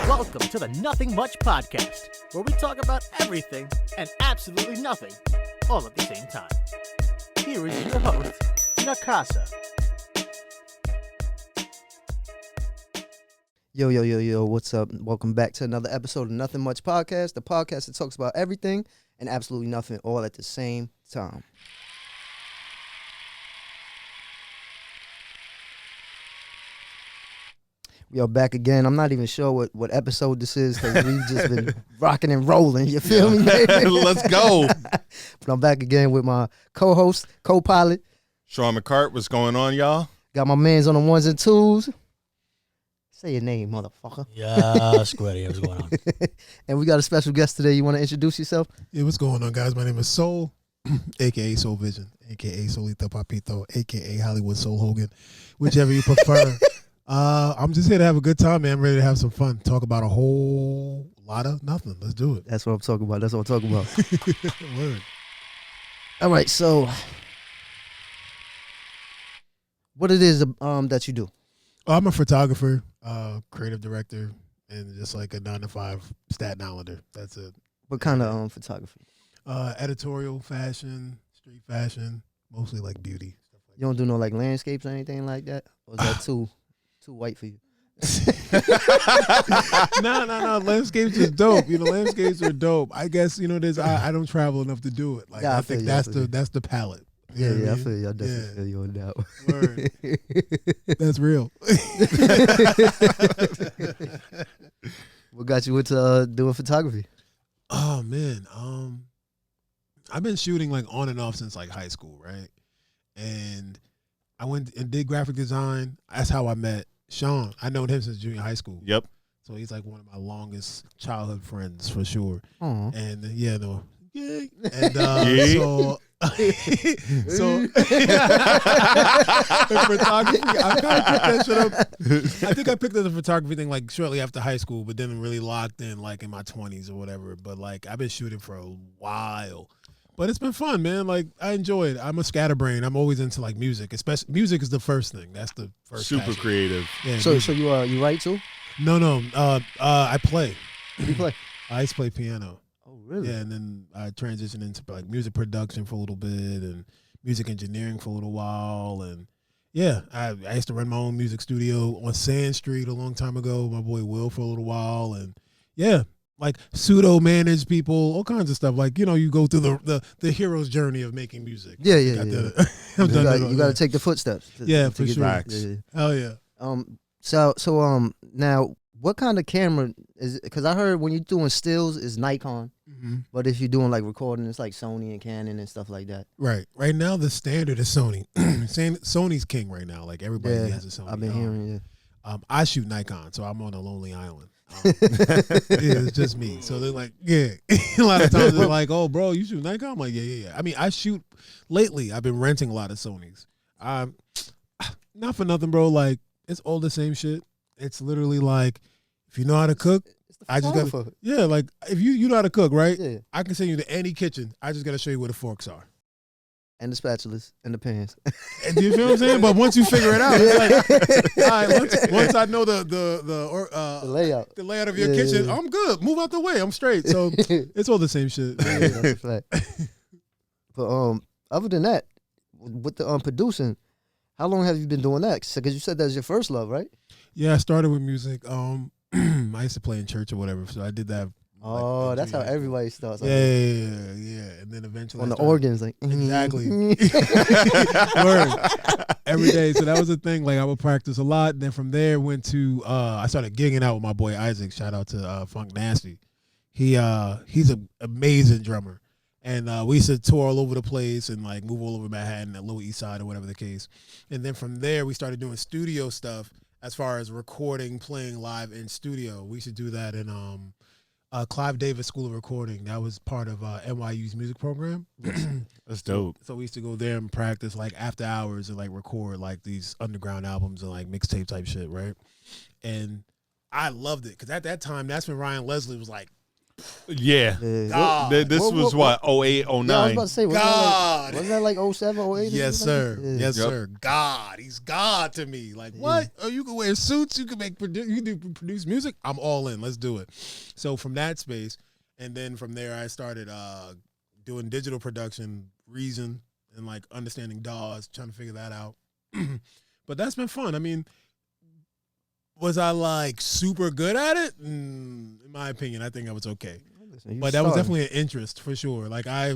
Welcome to the Nothing Much Podcast, where we talk about everything and absolutely nothing, all at the same time. Here is your host, Nakasa. Yo, what's up? Welcome back to another episode of Nothing Much Podcast, the podcast that talks about everything and absolutely nothing all at the same time. We are back again. I'm not even sure what episode this is because we've just been rocking and rolling. You feel me? Let's go. But I'm back again with my co-host, co-pilot. Shawn McCart, what's going on, y'all? Got my mans on the ones and twos. Say your name, motherfucker. Yeah, Squiddy, what's going on? And we got a special guest today. You want to introduce yourself? Yeah, what's going on, guys? My name is Soul, a.k.a. Soulvision, a.k.a. Solito Papito, a.k.a. Hollywood Soul Hogan, whichever you prefer. I'm just here to have a good time, man. I'm ready to have some fun. Talk about a whole lot of nothing. Let's do it. That's what I'm talking about. That's what I'm talking about. Word. All right, so what it is that you do? I'm a photographer, creative director, and just like a 9-to-5 Staten Islander. That's it. What kind of photography? Editorial, fashion, street fashion, mostly like beauty. Stuff like You don't do no like landscapes or anything like that? Or is that too white for you? No. Landscapes is dope. Landscapes are dope. I guess there's. I don't travel enough to do it. Like Yeah, I think that's the palette. You know what I mean? feel you. I definitely feel you on that. Word. That's real. What got you into doing photography? Oh man, I've been shooting like on and off since like high school, right? And I went and did graphic design. That's how I met Shawn. I known him since junior high school. Yep. So he's like one of my longest childhood friends for sure. Aw. And yay. And so photography, I kind of picked that shit up. I think I picked up the photography thing like shortly after high school, but then really locked in like in my 20s or whatever. But like I've been shooting for a while. But it's been fun, man. Like I enjoy it. I'm a scatterbrain. I'm always into like music. Especially music is the first thing. That's the first. Super passion. creative. Yeah, So music. you write too? No. I play. What do you play? I used to play piano. Oh really? Yeah, and then I transitioned into like music production for a little bit and music engineering for a little while. And yeah, I used to run my own music studio on Sand Street a long time ago. My boy Will for a little while. And yeah, like pseudo manage people, all kinds of stuff. Like, you go through the hero's journey of making music. Yeah. You got to take the footsteps. Yeah, to for get sure. back. Facts. Yeah. Hell yeah. So now what kind of camera is it? Because I heard when you're doing stills is Nikon, Mm-hmm. but if you're doing like recording, it's like Sony and Canon and stuff like that. Right. Right now, the standard is Sony. Sony's king right now. Like everybody has a Sony. I've been hearing. Yeah. I shoot Nikon, so I'm on a lonely island. It's just me. So they're like, yeah. A lot of times they're like, oh, bro, you shoot Nikon? I'm like, yeah. I mean, I shoot lately. I've been renting a lot of Sonys. Not for nothing, bro. Like, it's all the same shit. It's literally like, if you know how to cook, I just got to, yeah, like, if you know how to cook, right? Yeah. I can send you to any kitchen. I just got to show you where the forks are. And the spatulas and the pans. And do you feel what I'm saying? But once you figure it out, it's like, all right, once I know the layout. the layout of your kitchen, I'm good. Move out the way. I'm straight. So it's all the same shit. Yeah, that's a fact. But other than that, with the producing, how long have you been doing that? Because you said that's your first love, right? Yeah, I started with music. I used to play in church or whatever, so I did that. Oh, like, that's how everybody starts. Yeah. And then eventually on the organs, like exactly. Word. Every day. So that was the thing. Like I would practice a lot. And then from there went to I started gigging out with my boy Isaac. Shout out to Funk Nasty. He's an amazing drummer. And we used to tour all over the place and like move all over Manhattan, at Lower East Side or whatever the case. And then from there we started doing studio stuff as far as recording, playing live in studio. We should do that in Clive Davis School of Recording. That was part of NYU's music program. That's dope. So we used to go there and practice like after hours and like record like these underground albums and like mixtape type shit, right? And I loved it because at that time, that's when Ryan Leslie was like Yeah. God. This was what, 08, Yeah, I was 09. about to say, God. wasn't that like 07, 08? Yes, sir. Yeah. Yes, Yep. sir. God, he's God to me. Like, what? Oh, you can wear suits. You can produce music. I'm all in. Let's do it. So from that space, and then from there, I started doing digital production, Reason, and like understanding DAWs, trying to figure that out. But that's been fun. I mean, was I like super good at it? In my opinion, I think I was okay. Listen, But that was definitely an interest for sure. Like I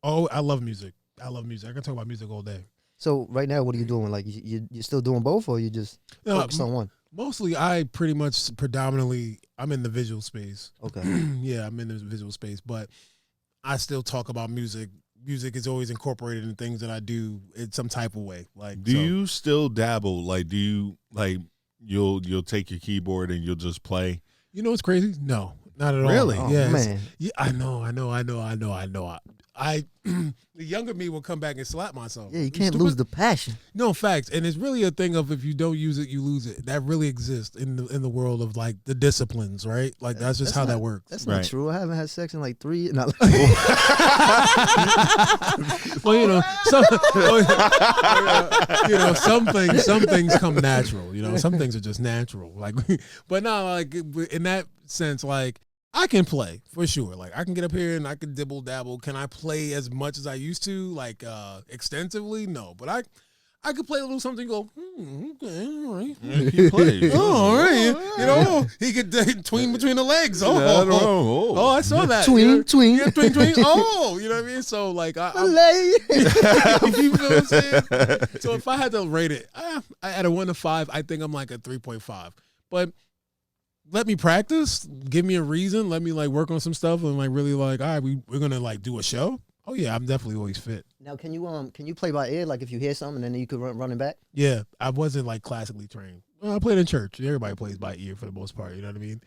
love music. I love music. I can talk about music all day. So right now, what are you doing? Like you still doing both, or you just focus on one? Mostly, I pretty much predominantly, I'm in the visual space. Okay. Yeah, I'm in the visual space, but I still talk about music. Music is always incorporated in things that I do in some type of way. Like, Do you still dabble? Like, do you like you'll take your keyboard and you'll just play? You know what's crazy? No, not at all. Really? Oh, Yeah, man. yeah, I know. I the younger me will come back and slap myself. Yeah, you can't lose the passion. No, facts. And it's really a thing of if you don't use it, you lose it. That really exists in the world of like the disciplines, right? Like that's just how that works. That's Right. not true. I haven't had sex in like 3 years. Not Well, you know, some things come natural. You know, some things are just natural. Like, but no, like in that sense, like I can play for sure. Like I can get up here and I can dibble dabble. Can I play as much as I used to, like extensively? No, but I could play a little something. And go, okay, all right. He plays. Oh, all right. You know, he could tween between the legs. Oh, I don't know. oh, I saw that. Tween, You know? tween. Yeah, tween, tween. Oh, you know what I mean? So like, I'm, Lay. you feel what I'm saying? So if I had to rate it, at a 1 to 5, I think I'm like a 3.5. But let me practice. Give me a reason. Let me like work on some stuff and like really like, all right, we're gonna like do a show. Oh yeah, I'm definitely always fit. Now, can you play by ear? Like if you hear something, and then you could run it back. Yeah, I wasn't like classically trained. Well, I played in church. Everybody plays by ear for the most part. You know what I mean?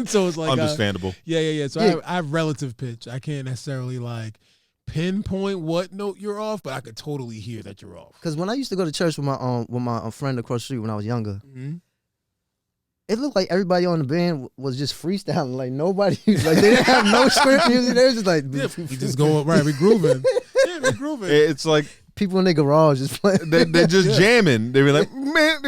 So it's like Understandable. Yeah. So Yeah. I have relative pitch. I can't necessarily like pinpoint what note you're off, but I could totally hear that you're off. Because when I used to go to church with my friend across the street when I was younger, Mm-hmm. it looked like everybody on the band was just freestyling. Like nobody, like they didn't have no script music. They were just like, Yeah, we just go right. We grooving. Yeah, we grooving. It's like people in their garage just playing. they're just jamming. They were like, man,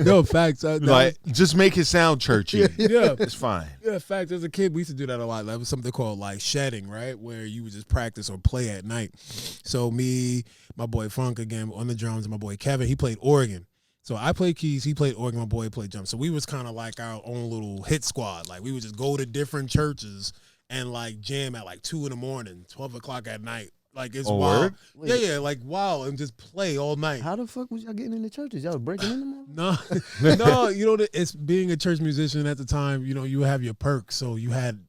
No facts. like just make it sound churchy. Yeah. It's fine. Yeah, facts. As a kid, we used to do that a lot. That was something called like shedding, right? Where you would just practice or play at night. So me, my boy Funk again on the drums, and my boy Kevin, he played organ. So I played keys, he played organ, my boy played drums. So we was kind of like our own little hit squad. Like we would just go to different churches and like jam at like 2 in, 12 o'clock at night. Like it's Oh, wild. word? Yeah, like wild and just play all night. How the fuck was y'all getting in the churches? Y'all was breaking in them? No, no, you know, it's being a church musician at the time, you know, you have your perks. So you had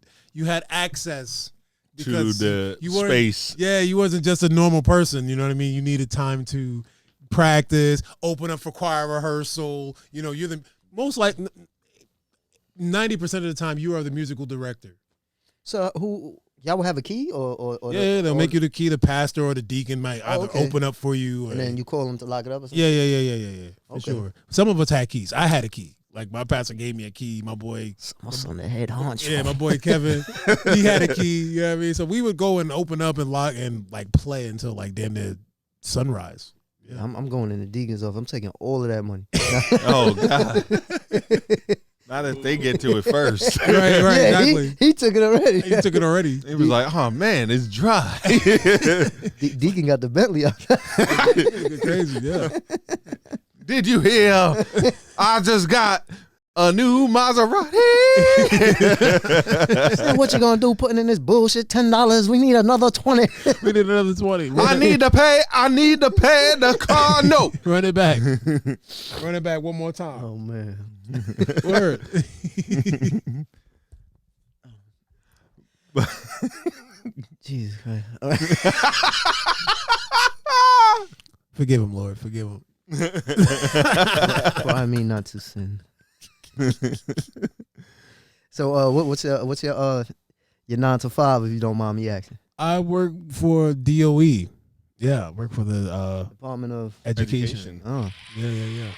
access To because the you weren't- space. Yeah, you wasn't just a normal person, you know what I mean? You needed time to practice, open up for choir rehearsal. You know, you're the most like 90% of the time you are the musical director. So who y'all will have a key or Yeah, they'll make you the key. The pastor or the deacon might either okay. open up for you, or, and then you call them to lock it up or something. yeah, for Okay. sure. Some of us had keys. I had a key. Like my pastor gave me a key. My boy, My son, the head honcho. yeah, my boy Kevin, he had a key. You know what I mean? So we would go and open up and lock and like play until like damn near sunrise. Yeah. I'm going in the deacon's office. I'm taking all of that money. Oh God. Not if they get to it first. Right, Yeah, exactly. He took it already. He took it already. It was like, oh man, it's dry. Deacon got the Bentley out. Crazy, yeah. Did you hear? I just got a new Maserati. Said, what you gonna do putting in this bullshit? $10. We need another 20. We need another 20. I need to pay the car note. Run it back. Run it back one more time. Oh man. Word. Jesus Christ. All right. Forgive him, Lord. Forgive him. For I mean not to sin. So what's your 9 to 5 if you don't mind me asking? I work for DOE. Yeah, I work for the Department of education. Oh. Yeah.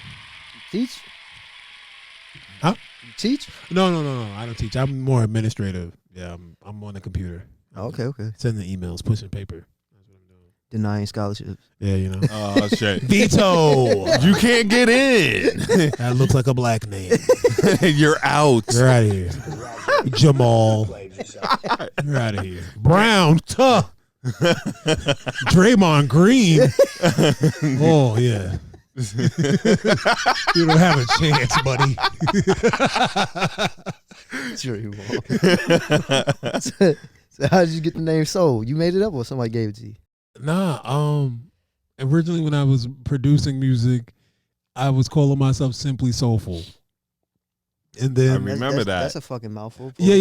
Teach? Huh? Teach? No. I don't teach. I'm more administrative. Yeah, I'm on the computer. Oh, okay. Sending emails, pushing paper. That's what I'm doing. Denying scholarships. Yeah, you know. Oh shit! Veto. You can't get in. That looks like a black name. You're out. You're out of here. Jamal. You're out of here. Brown. Tuh. Draymond Green. Oh, yeah. You don't have a chance, buddy. Sure you won't. So how did you get the name Soul? You made it up or somebody gave it to you? Nah, originally when I was producing music, I was calling myself Simply Soulful. And then I remember that. That's a fucking mouthful. Yeah.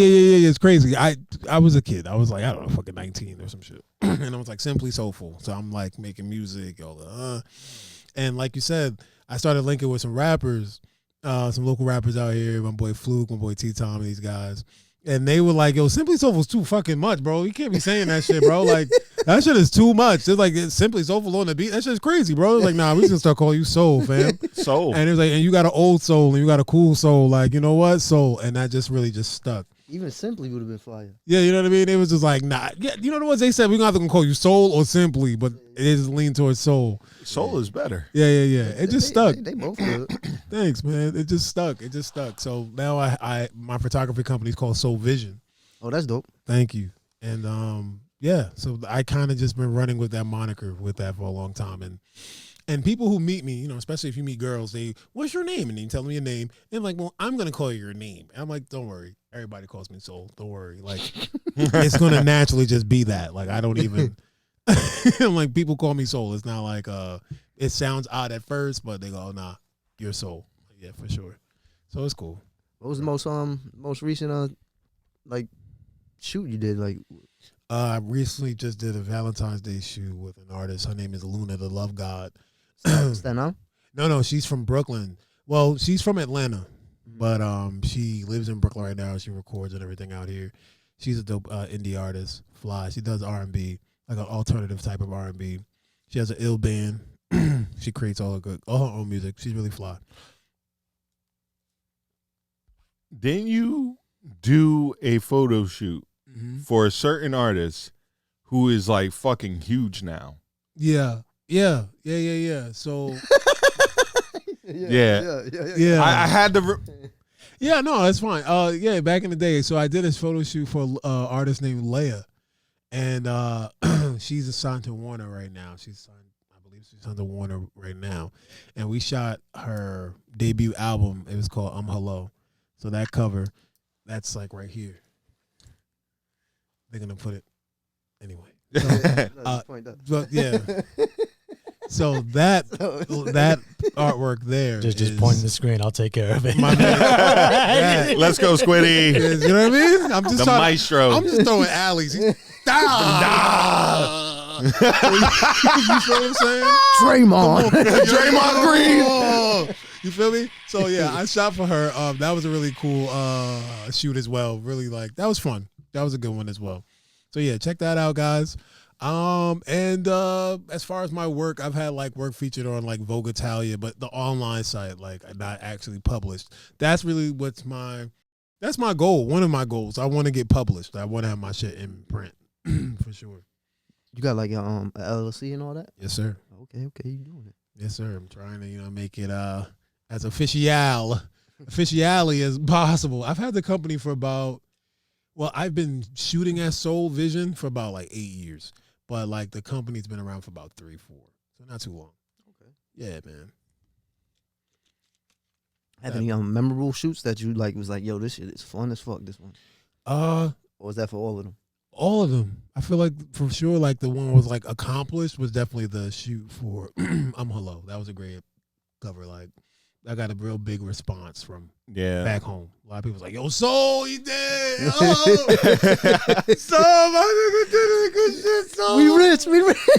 It's crazy. I was a kid. I was like, I don't know, fucking 19 or some shit. And I was like Simply Soulful. So I'm like making music, all the and like you said, I started linking with some rappers, some local rappers out here. My boy Fluke, my boy T-Tom, these guys. And they were like, yo, Simply Soulful's too fucking much, bro. You can't be saying that shit, bro. Like, that shit is too much. It's like, it's Simply Soulful on the beat. That shit's crazy, bro. It's like, nah, we just gonna start calling you Soul, fam. Soul. And it was like, and you got an old soul and you got a cool soul. Like, you know what? Soul. And that just really just stuck. Even Simply would have been fire. Yeah, you know what I mean? It was just like, nah. Yeah, you know what they said? We're not gonna call you Soul or Simply, but it is lean towards Soul. Soul is better. Yeah. It just stuck. They both good. Thanks, man. It just stuck. So now I my photography company is called Soulvision. Oh, that's dope. Thank you. And yeah, so I kind of just been running with that moniker with that for a long time. And people who meet me, you know, especially if you meet girls, they, what's your name? And they tell me your name. And I'm like, well, I'm going to call you your name. And I'm like, don't worry. Everybody calls me Soul. Don't worry. Like, it's going to naturally just be that. Like, I don't even, I'm like, people call me Soul. It's not like, it sounds odd at first, but they go, oh, nah, you're Soul. Like, yeah, for sure. So it's cool. What was the most recent like shoot you did? Like, I recently just did a Valentine's Day shoot with an artist. Her name is Luna, the Love God. Stand out? No, she's from Brooklyn. Well, she's from Atlanta, but she lives in Brooklyn right now. She records and everything out here. She's a dope indie artist. Fly. She does R&B, like an alternative type of R&B. She has an ill band. She creates all her own music. She's really fly. Didn't you do a photo shoot for a certain artist who is like fucking huge now? Yeah. So Yeah. I had to. yeah, no, that's fine. Yeah, back in the day, so I did this photo shoot for an artist named Leia, and she's assigned to Warner right now. I believe she's signed to Warner right now, and we shot her debut album. It was called Hello. So that cover, that's like right here. They're gonna put it anyway. But yeah. So that artwork there, just point the screen. I'll take care of it. My man, Let's go, Squiddy. you know what I mean? I'm just The maestro. I'm just throwing alleys. You feel what I'm saying? Draymond. Draymond Green. You feel me? So yeah, I shot for her. That was a really cool shoot as well. Really that was fun. That was a good one as well. So yeah, check that out, guys. And as far as my work, I've had like work featured on like Vogue Italia, but the online site, like not actually published. That's really that's my goal. One of my goals. I want to get published. I want to have my shit in print for sure. You got like a LLC and all that? Yes, sir. Okay, you doing it. Yes, sir. I'm trying to, make it as officially as possible. I've had the company for I've been shooting at Soulvision for about like 8 years. But like the company's been around for about 3-4. So not too long. Okay. Yeah, man. Have any memorable shoots that you like was like, yo, this shit is fun as fuck, this one? Or was that for all of them? All of them. I feel like for sure, like the one was like accomplished was definitely the shoot for Hello. That was a great cover. Like I got a real big response from back home. A lot of people was like, yo, Soul, he did. Oh, Soul, my nigga did it. Good shit, Soul. We rich.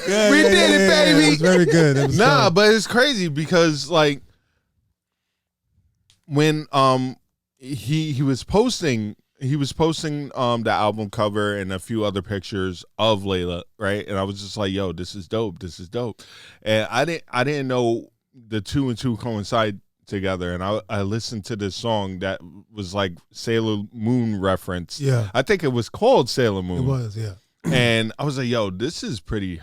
Yeah, We did it, baby. It was very good. It was dope. But it's crazy because like when he was posting the album cover and a few other pictures of Layla, right? And I was just like, yo, this is dope. And I didn't know the two and two coincide together, and I listened to this song that was like Sailor Moon reference. Yeah. I think it was called Sailor Moon. It was, yeah. And I was like, yo, this is pretty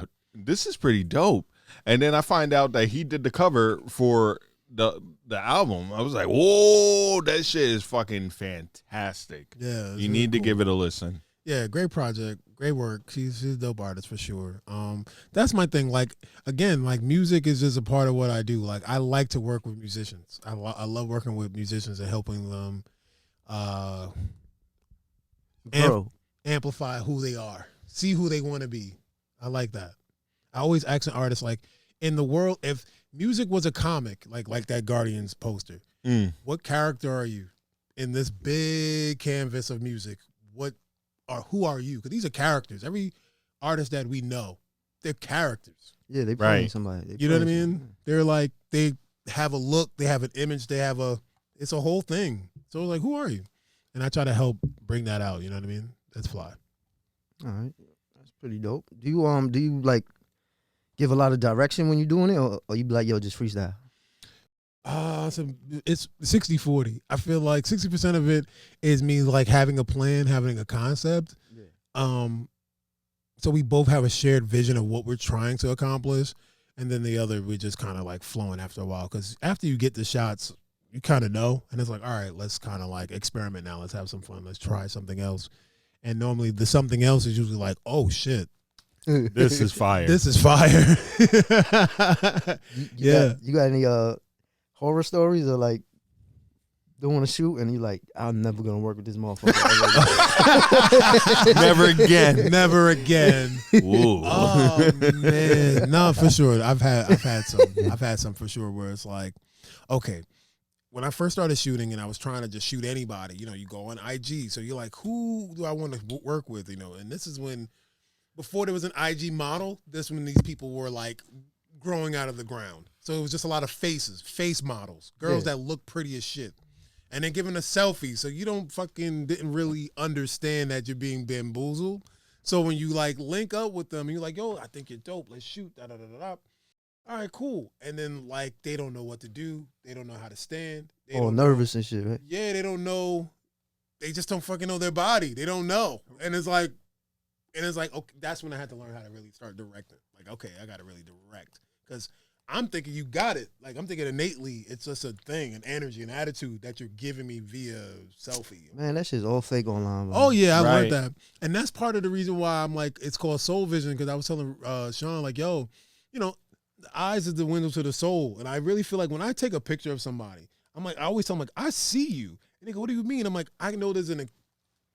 dope. And then I find out that he did the cover for the album. I was like, whoa, that shit is fucking fantastic. Yeah. You need to give it a listen. Yeah, great project, great work. She's a dope artist for sure. That's my thing. Like, again, like music is just a part of what I do. Like, I like to work with musicians. I love working with musicians and helping them amplify who they are, see who they want to be. I like that. I always ask an artist, like, in the world, if music was a comic, like that Guardians poster, what character are you in this big canvas of music? Who are you? Because these are characters. Every artist that we know, they're characters. Yeah, they playing somebody. You know what I mean? They're like, they have a look, they have an image, it's a whole thing. So like, who are you? And I try to help bring that out. You know what I mean? That's fly. All right, that's pretty dope. Do you like give a lot of direction when you're doing it, or you be like, yo, just freestyle? So it's 60-40. I feel like 60% of it is me like having a plan, having a concept. Yeah. So we both have a shared vision of what we're trying to accomplish, and then the other we just kind of like flowing after a while. Because after you get the shots, you kind of know, and it's like, all right, let's kind of like experiment now. Let's have some fun. Let's try something else. And normally the something else is usually like, oh shit, This is fire. this is fire. You got any horror stories or like doing a shoot and you like, I'm never gonna work with this motherfucker. Never again. Never again. Ooh. Oh man, no, for sure. I've had some for sure where it's like, okay, when I first started shooting and I was trying to just shoot anybody, you know, you go on IG, so you're like, who do I want to work with, you know? And this is when, before there was an IG model, this when these people were like growing out of the ground. So it was just a lot of face models, girls that look pretty as shit. And then giving a selfie, so you didn't really understand that you're being bamboozled. So when you like link up with them, you're like, yo, I think you're dope. Let's shoot. Da da da da. All right, cool. And then like they don't know what to do. They don't know how to stand. They nervous and shit, right? Yeah, they don't know. They just don't fucking know their body. They don't know. And it's like, okay, that's when I had to learn how to really start directing. Like, okay, I got to really direct. Because I'm thinking you got it. Like, I'm thinking innately, it's just a thing, an energy, an attitude that you're giving me via selfie. Man, that shit's all fake online, bro. Oh, yeah, I learned that. And that's part of the reason why I'm like, it's called Soulvision, because I was telling Shawn, like, yo, you know, the eyes is the window to the soul. And I really feel like when I take a picture of somebody, I'm like, I always tell them, like, I see you. And they go, what do you mean? I'm like, I know there's a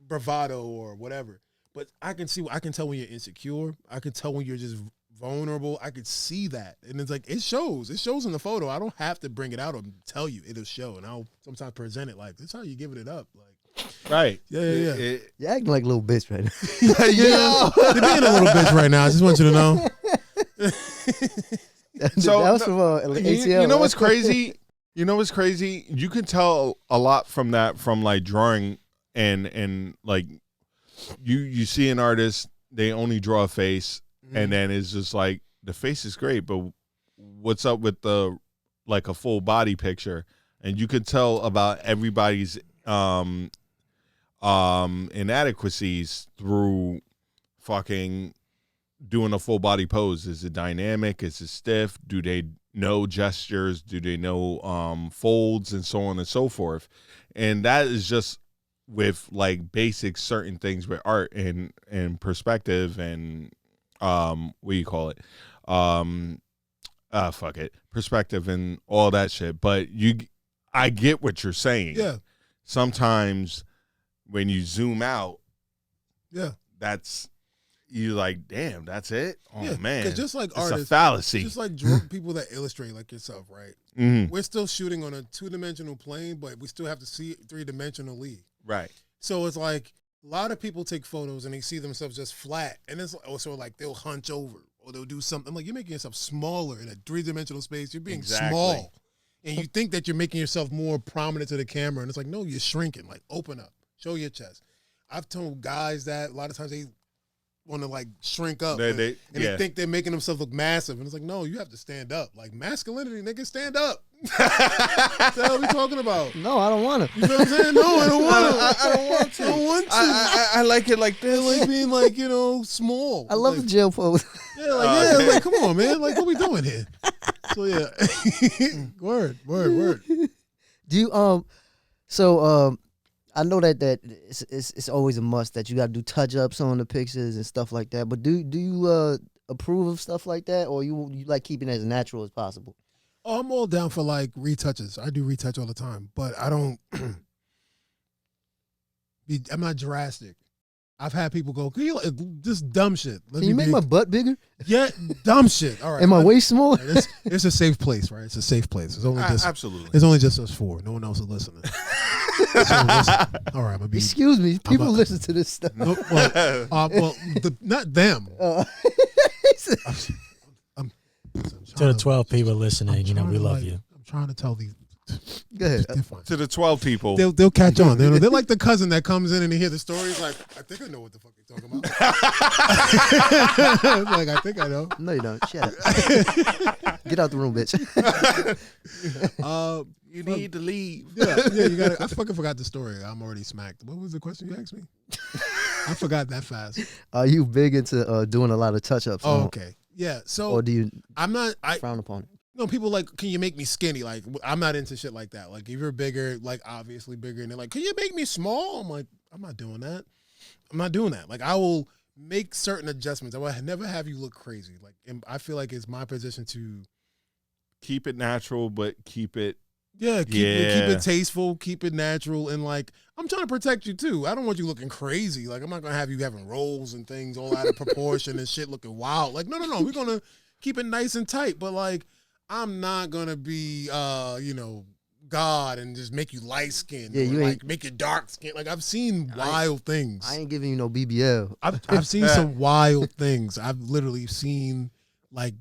bravado or whatever, but I can tell when you're insecure. I can tell when you're just vulnerable. I could see that. And it's like, it shows in the photo. I don't have to bring it out or tell you. It'll show. And I'll sometimes present it like, this is how you giving it up. Like, right. Yeah. You're acting like a little bitch right now. Yeah. You're being a little bitch right now. I just want you to know. So that was from ATL. You know what's crazy? You know what's crazy? You can tell a lot from that, from like drawing and like you see an artist, they only draw a face, and then it's just like the face is great, but what's up with the like a full body picture? And you can tell about everybody's inadequacies through fucking doing a full body pose. Is it dynamic? Is it stiff? Do they know gestures? Do they know folds and so on and so forth? And that is just with like basic certain things with art and perspective and what do you call it? Perspective and all that shit. But I get what you're saying. Yeah. Sometimes when you zoom out, yeah, that's, you like, damn, that's it? Oh, yeah, man. Because just like it's artists, a fallacy. just like people that illustrate like yourself, right? Mm-hmm. We're still shooting on a 2-dimensional plane, but we still have to see it 3-dimensionally. Right. So it's like a lot of people take photos and they see themselves just flat. And it's also like they'll hunch over or they'll do something. I'm like, you're making yourself smaller in a 3-dimensional space. You're being small. And you think that you're making yourself more prominent to the camera. And it's like, no, you're shrinking. Like, open up. Show your chest. I've told guys that a lot of times they want to like shrink up. They think they're making themselves look massive. And it's like, no, you have to stand up. Like masculinity, nigga, stand up. What the hell are we talking about? No, I don't want to. You know what I'm saying? No, I don't want to. I don't want to. I don't want to. I like it like this. Like being like, small. I love like, the jail pose. Yeah, like come on, man. Like what we doing here? So yeah. Word. Do you I know that it's always a must that you got to do touch ups on the pictures and stuff like that. But do you approve of stuff like that, or you like keeping it as natural as possible? Oh, I'm all down for like retouches. I do retouch all the time, but I don't. I'm not drastic. I've had people go, "Can you just dumb shit? Can you make my butt bigger? Yeah, dumb shit. All right. Am I way smaller? Right, it's a safe place, right? It's a safe place. It's only just absolutely. It's only just us four. No one else is listening. So listen, all right, I'm gonna be. Excuse me. People listen to this stuff. No, not them. To the 12 people listening, we love you. I'm trying to tell these. Go ahead. To the 12 people. They'll catch on. They're like the cousin that comes in and they hear the stories. Like, I think I know what the fuck you're talking about. Like, I think I know. No, you don't. Shut up. Get out the room, bitch. You need to leave. Yeah, you got to. I fucking forgot the story. I'm already smacked. What was the question you asked me? I forgot that fast. Are you big into doing a lot of touch-ups? Oh, okay. Yeah, so. Or do you frown upon it? No, people like, can you make me skinny? Like, I'm not into shit like that. Like, if you're bigger, like, obviously bigger, and they're like, can you make me small? I'm like, I'm not doing that. Like, I will make certain adjustments. I will never have you look crazy. Like, and I feel like it's my position to keep it natural, but keep it. Yeah, keep it tasteful, keep it natural, and like, I'm trying to protect you too. I don't want you looking crazy. Like, I'm not gonna have you having rolls and things all out of proportion and shit looking wild. Like, no. We're gonna keep it nice and tight, but like, I'm not gonna be, God and just make you light skinned. Yeah, you like make you dark skin. Like I've seen wild things. I ain't giving you no BBL. I've seen some wild things. I've literally seen like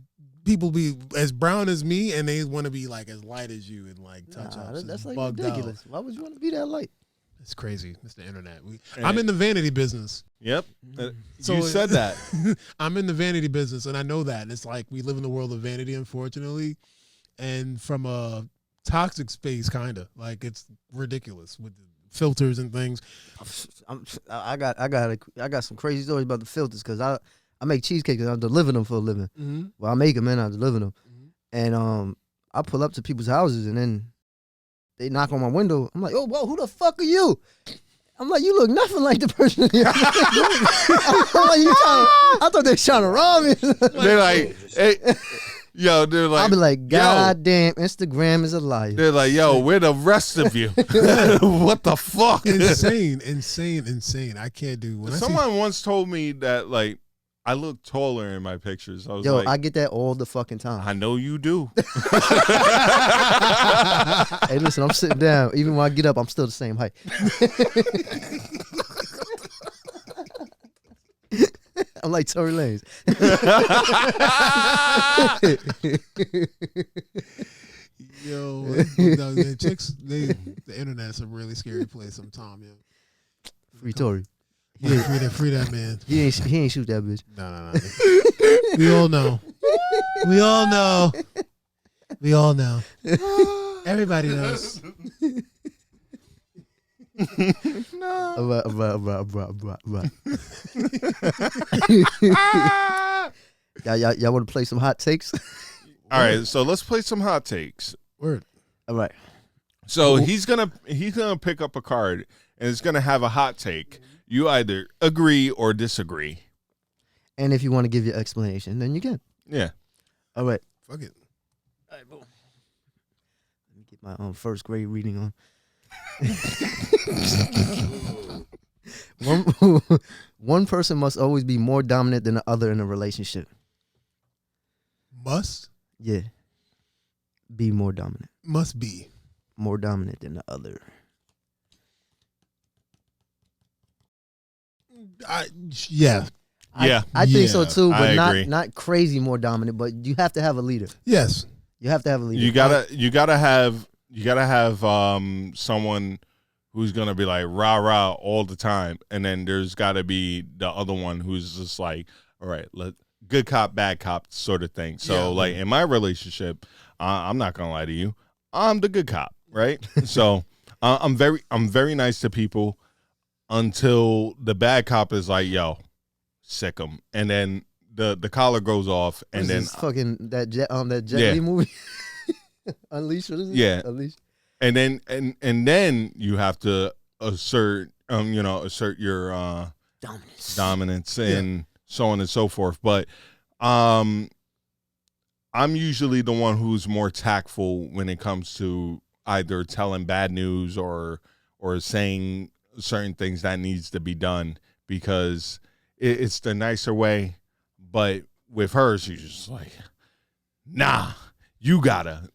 people be as brown as me and they want to be like as light as you and like touch ups. That's like ridiculous. Why would you want to be that light? It's crazy. It's the internet. I'm in the vanity business. Yep. So you said that. I'm in the vanity business, and I know that. And it's like we live in the world of vanity, unfortunately, and from a toxic space, kind of like it's ridiculous with the filters and things. I got some crazy stories about the filters because I make cheesecakes and I deliver them for a living. Mm-hmm. Well, I make them and I deliver them, and I pull up to people's houses and then they knock on my window. I'm like, oh, whoa, who the fuck are you? I'm like, you look nothing like the person here. I thought they were trying to rob me. They're like, hey, yo, they're like, I'll be like, God damn, Instagram is a liar. They're like, yo, where the rest of you? What the fuck? Insane. I can't do. Someone once told me that, like, I look taller in my pictures. I was like, I get that all the fucking time. I know you do. Hey, listen, I'm sitting down. Even when I get up, I'm still the same height. I'm like Tory Lanez. Yo, the chicks, the internet's a really scary place sometimes. Yeah. Free Tory. Yeah, free that man. He ain't shoot that bitch. No. We all know. Everybody knows. No. Y'all want to play some hot takes? All right, so let's play some hot takes. Word. All right. So he's gonna pick up a card and it's gonna have a hot take. You either agree or disagree. And if you want to give your explanation, then you can. Yeah. All right. Fuck it. All right, boom. Let me get my first grade reading on. One person must always be more dominant than the other in a relationship. Must? Yeah. Be more dominant. Must be. More dominant than the other. Yeah. I think so too, but agree. not crazy more dominant, but you have to have a leader. Yes. You have to have a leader. You gotta have someone who's gonna be like rah rah all the time, and then there's got to be the other one who's just like, all right, good cop, bad cop sort of thing. So like in my relationship, I'm not gonna lie to you, I'm the good cop, right? So I'm very nice to people until the bad cop is like, yo, sick 'em, and then the collar goes off, and then fucking that Jet Li movie, Unleashed. What is it? Yeah. Unleashed. And then you have to assert your dominance and so on and so forth. But I'm usually the one who's more tactful when it comes to either telling bad news or saying certain things that needs to be done, because it's the nicer way. But with her, she's just like, nah, you gotta.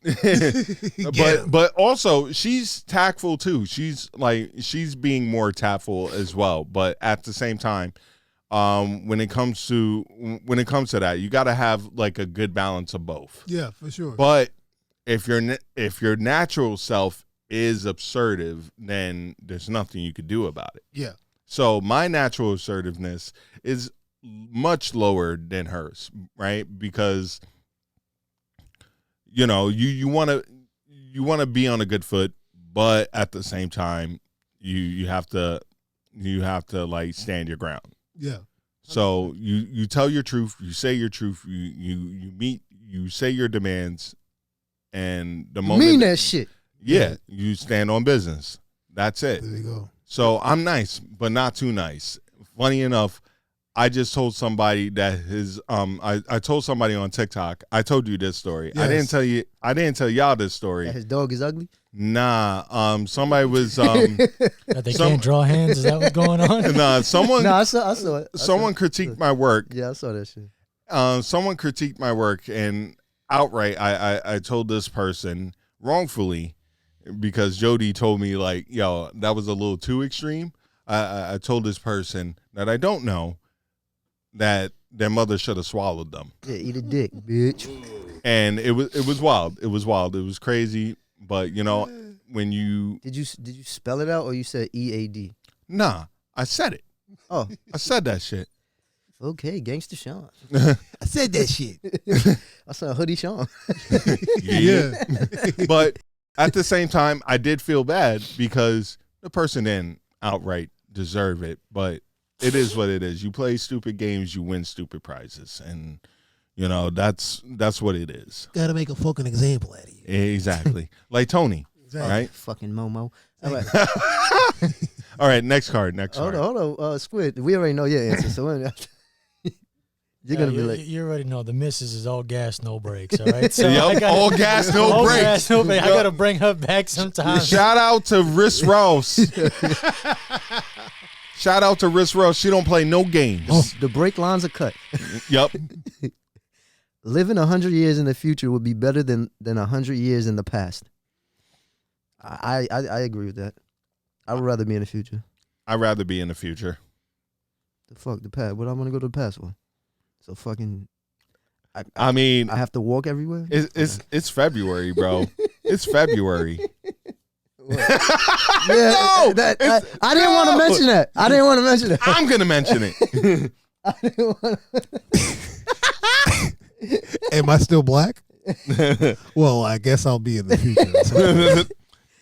But also she's tactful too. She's being more tactful as well. But at the same time, when it comes to that, you gotta have like a good balance of both. Yeah, for sure. But if your natural self is assertive, then there's nothing you could do about it. Yeah. So my natural assertiveness is much lower than hers, right? Because you want to be on a good foot, but at the same time you have to like stand your ground. Yeah. So you tell your truth, you say your truth, you say your demands, and the moment mean that shit. Yeah, you stand on business. That's it. There you go. So I'm nice, but not too nice. Funny enough, I just told somebody that I told somebody on TikTok. I told you this story. Yes. I didn't tell y'all this story. That his dog is ugly. Nah. Somebody was That they can't draw hands. Is that what's going on? Nah. Someone. No, I saw it. Someone critiqued my work. Yeah, I saw that shit. Someone critiqued my work, and outright, I told this person wrongfully, because Jody told me like, yo, that was a little too extreme. I told this person that I don't know that their mother should have swallowed them. Yeah, eat a dick, bitch. And it was wild. It was wild. It was crazy. But when you Did you spell it out or you said EAD? Nah, I said it. Oh, I said that shit. okay, gangster Shawn. I said that shit. I saw Hoodie Shawn. Yeah. But at the same time, I did feel bad because the person didn't outright deserve it. But it is what it is. You play stupid games, you win stupid prizes, and that's what it is. Got to make a fucking example out of you. Exactly, like Tony, right? Fucking Momo. All right, All right. Next card. hold on. Squid. We already know your answer, so you're gonna be like, you already know the missus is all gas, no brakes. All right, so all gas, no all brakes. gas, no brakes. I gotta bring her back sometime. Shout out to Riss Ross. Shout out to Riss Ross. She don't play no games. the brake lines are cut. Yep. Living 100 years in the future would be better than 100 years in the past. I agree with that. I would rather be in the future. I'd rather be in the future. The fuck the past? What I want to go to the past for? So fucking. I mean, I have to walk everywhere. It's February, bro. It's February. Yeah, No, I didn't want to mention that. I didn't want to mention that. I'm gonna mention it. I didn't want Am I still black? Well, I guess I'll be in the future.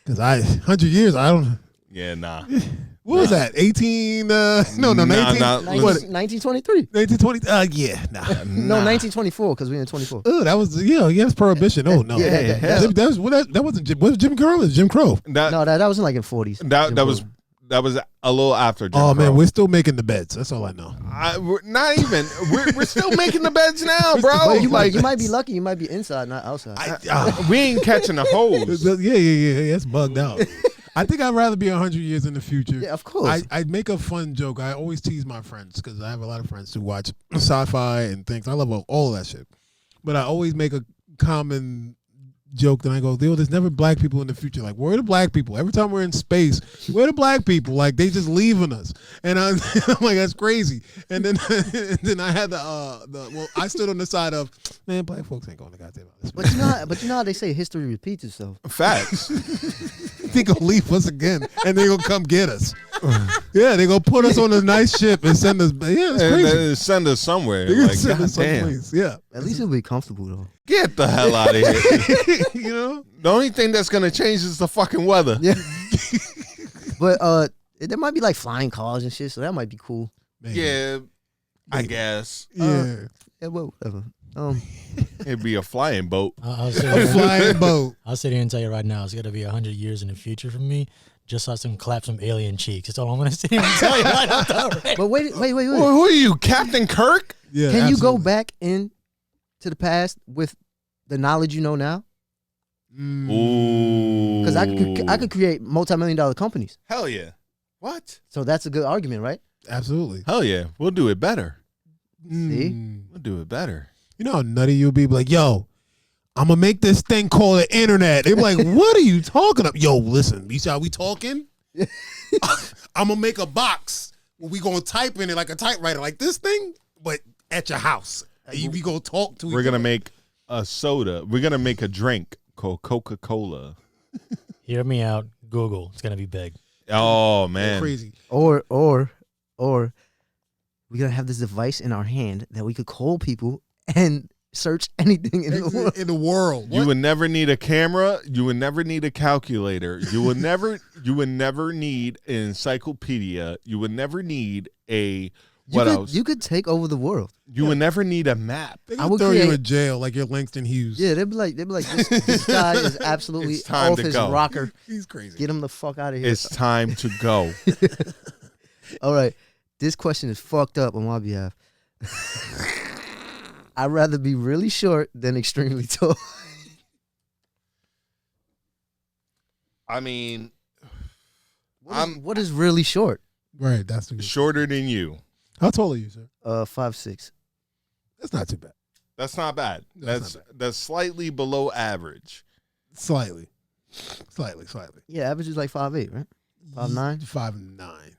Because 100 years, I don't. Yeah, nah. What was that? 18? No, 19. What? 1923. 1920? Yeah, nah. No, 1924 because we're in 24. Oh, that was that's prohibition. Oh no, Yeah, that wasn't Jim. Was Jim Crow? It was Jim Crow. That was in like in 40s. That was a little after Jim Oh Crow. man, we're still making the beds. That's all I know. We're not even. We're still making the beds now, bro. But you might be lucky. You might be inside, not outside. We ain't catching the hose. Yeah. That's bugged out. I think I'd rather be 100 years in the future. Yeah, of course. I make a fun joke. I always tease my friends because I have a lot of friends who watch sci-fi and things. I love all that shit. But I always make a common joke that I go, there's never black people in the future. Like, where are the black people? Every time we're in space, where are the black people? Like, they just leaving us. And I'm like, that's crazy. And then I had I stood on the side of, man, black folks ain't going to goddamn this. But you know how they say history repeats itself. Facts. they gonna leave us again, and they gonna come get us. Yeah, they gonna put us on a nice ship and send us. Yeah, it's crazy. And send us somewhere. They gonna Like, send us goddamn. someplace. Yeah, At least it'll be comfortable though. Get the hell out of here. you know. The only thing that's gonna change is the fucking weather. Yeah. But there might be like flying cars and shit, so that might be cool. Maybe. Yeah, I guess. Yeah, Yeah, well, whatever. It'd be a flying boat. I'll sit a here, flying boat. I'll sit here and tell you right now, it's gonna be 100 years in the future for me. Just so I can clap some alien cheeks. That's all I'm gonna sit here and tell you right now. Right? But wait. Well, who are you, Captain Kirk? Yeah, Can you go absolutely. back in to the past with the knowledge you know now? Ooh. Because I could create multi-million-dollar companies. Hell yeah. What? So that's a good argument, right? Absolutely. Hell yeah. We'll do it better. See? We'll do it better. You know how nutty you'll be like, yo, I'm gonna make this thing called the internet. They be like, what are you talking about? Yo, listen, you see how we talking? I'm gonna make a box where we gonna type in it like a typewriter, like this thing, but at your house. We gonna talk to each We're going to other. make a soda. We're going to make a drink called Coca-Cola. Hear me out. Google. It's gonna be big. Oh, man. Crazy. Or we're gonna have this device in our hand that we could call people and search anything in the world. In the world. You What? would never need a camera. You would never need a calculator. You would never need an encyclopedia. You would never need a what else? You could take over the world. You would never need a map. They I gonna would throw you create- in jail like you're Langston Hughes. Yeah, they'd be like, this guy is absolutely It's time off to his go. rocker. He's crazy. Get him the fuck out of here. It's time to go. All right, this question is fucked up on my behalf. I'd rather be really short than extremely tall. I mean, What is really short? Right, that's the good. shorter than you. How tall are you, sir? 5'6". That's not too bad. That's not bad. That's That's slightly below average. Slightly. Yeah, average is like 5'8", right? 5'9"?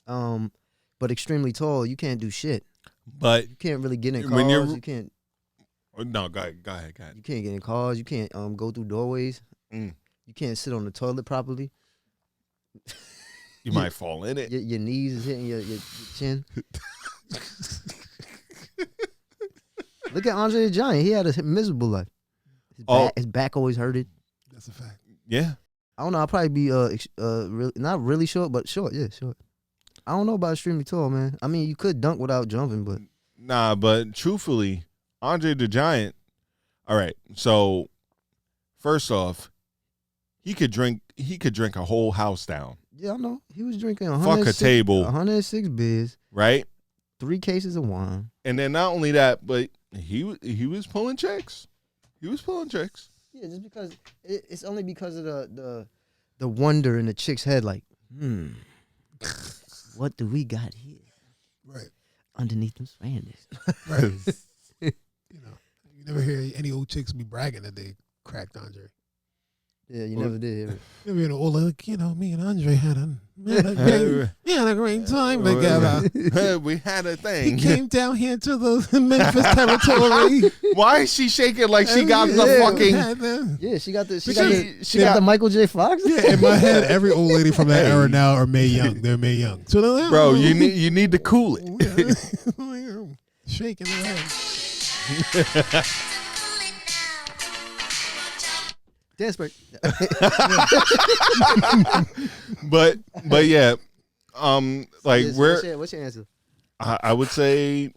5'9". But extremely tall, you can't do shit. But You can't really get in When you're- cars. You can't. no, go ahead. You can't get in cars. You can't go through doorways. Mm. You can't sit on the toilet properly. You might fall in it. Your knees is hitting your chin. Look at Andre the Giant. He had a miserable life. His back always hurted. That's a fact. Yeah. I don't know. I'll probably be not really short, but short. Yeah, short. I don't know about extremely tall, man. I mean, you could dunk without jumping, but Nah, but truthfully, Andre the Giant. All right. So, first off, he could drink a whole house down, yeah, I know. He was drinking fuck a 106 table, 106 beers, right? 3 cases of wine. And then not only that, but he was pulling checks. He was pulling checks. Yeah, just because it's only because of the wonder in the chick's head, like, what do we got here Right. underneath them spanders? Right. You never hear any old chicks be bragging that they cracked Andre. Yeah, you never did. Hear it. Maybe an old like, me and Andre had a great time together. We had a He thing. came down here to the Memphis territory. Why is she shaking like she got the Yeah. fucking? Yeah, she got the She got the Michael J. Fox. Yeah, in my head, every old lady from that era now are Mae Young. They're Mae Young. So they're like, Bro, you need to cool it. shaking their head. Dance break. But yeah, like Yes, we're what's your answer? I would say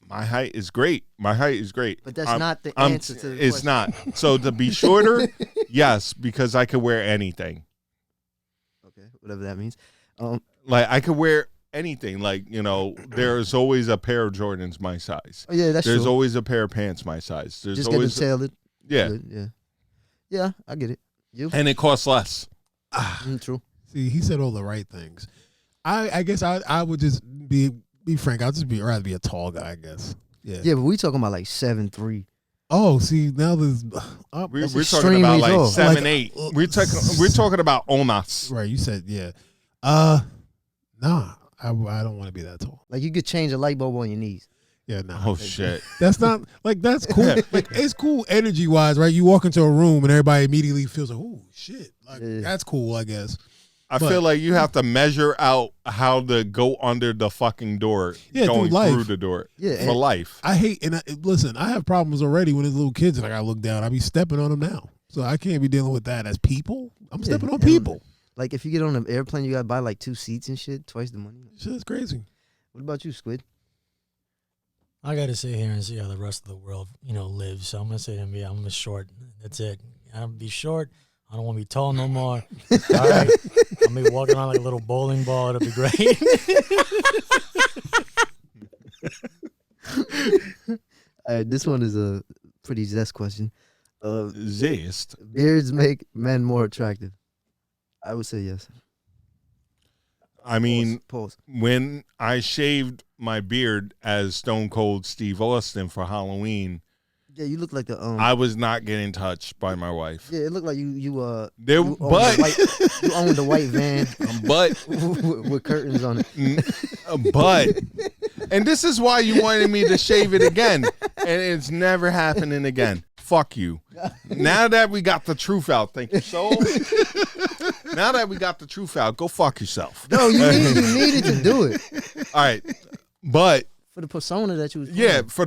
my height is great. My height is great. But that's not the answer to the It's question. not. So to be shorter, yes, because I could wear anything. Okay, whatever that means. Like I could wear anything. Like, there's always a pair of Jordans my size. Oh yeah, that's There's true. always a pair of pants my size. There's Just get them always tailored. yeah. Good, yeah. Yeah, I get it. You? And it costs less. True. See, he said all the right things. I guess I would just be frank. I'd just rather be a tall guy, I guess. Yeah. Yeah, but we talking about like 7'3". Oh, see, now there's We're That's talking about extremely like tall. 7'8". We're talking about Onas. right. You said yeah. Nah, I don't want to be that tall. Like you could change a light bulb on your knees. Yeah, no. Oh shit. That's not like that's cool. Like it's cool energy wise, right? You walk into a room and everybody immediately feels like, oh shit, like that's cool, I guess. I feel like you have to measure out how to go under the fucking door, going through the door. Yeah, for life. I hate listen. I have problems already when there's little kids and I gotta look down. I be stepping on them now, so I can't be dealing with that as people. I'm stepping on people. Like if you get on an airplane, you gotta buy like 2 seats and shit, twice the money. Shit's crazy. What about you, Squid? I got to sit here and see how the rest of the world, lives. So I'm going to sit here and I'm going to short. That's it. I'm going to be short. I don't want to be tall no more. All right. I'm going to be walking around like a little bowling ball. It'll be great. All right, this one is a pretty zest question. Zest. Beards make men more attractive. I would say yes. I mean, Pause. when I shaved my beard as Stone Cold Steve Austin for Halloween, Yeah, you look like the I was not getting touched by my wife. Yeah, it looked like you You owned the white van but with curtains on it. but and this is why you wanted me to shave it again, and it's never happening again. Fuck you. Now that we got the truth out, thank you. So now that we got the truth out, go fuck yourself. No, you needed to do it All right, but for the persona that you was yeah, playing. for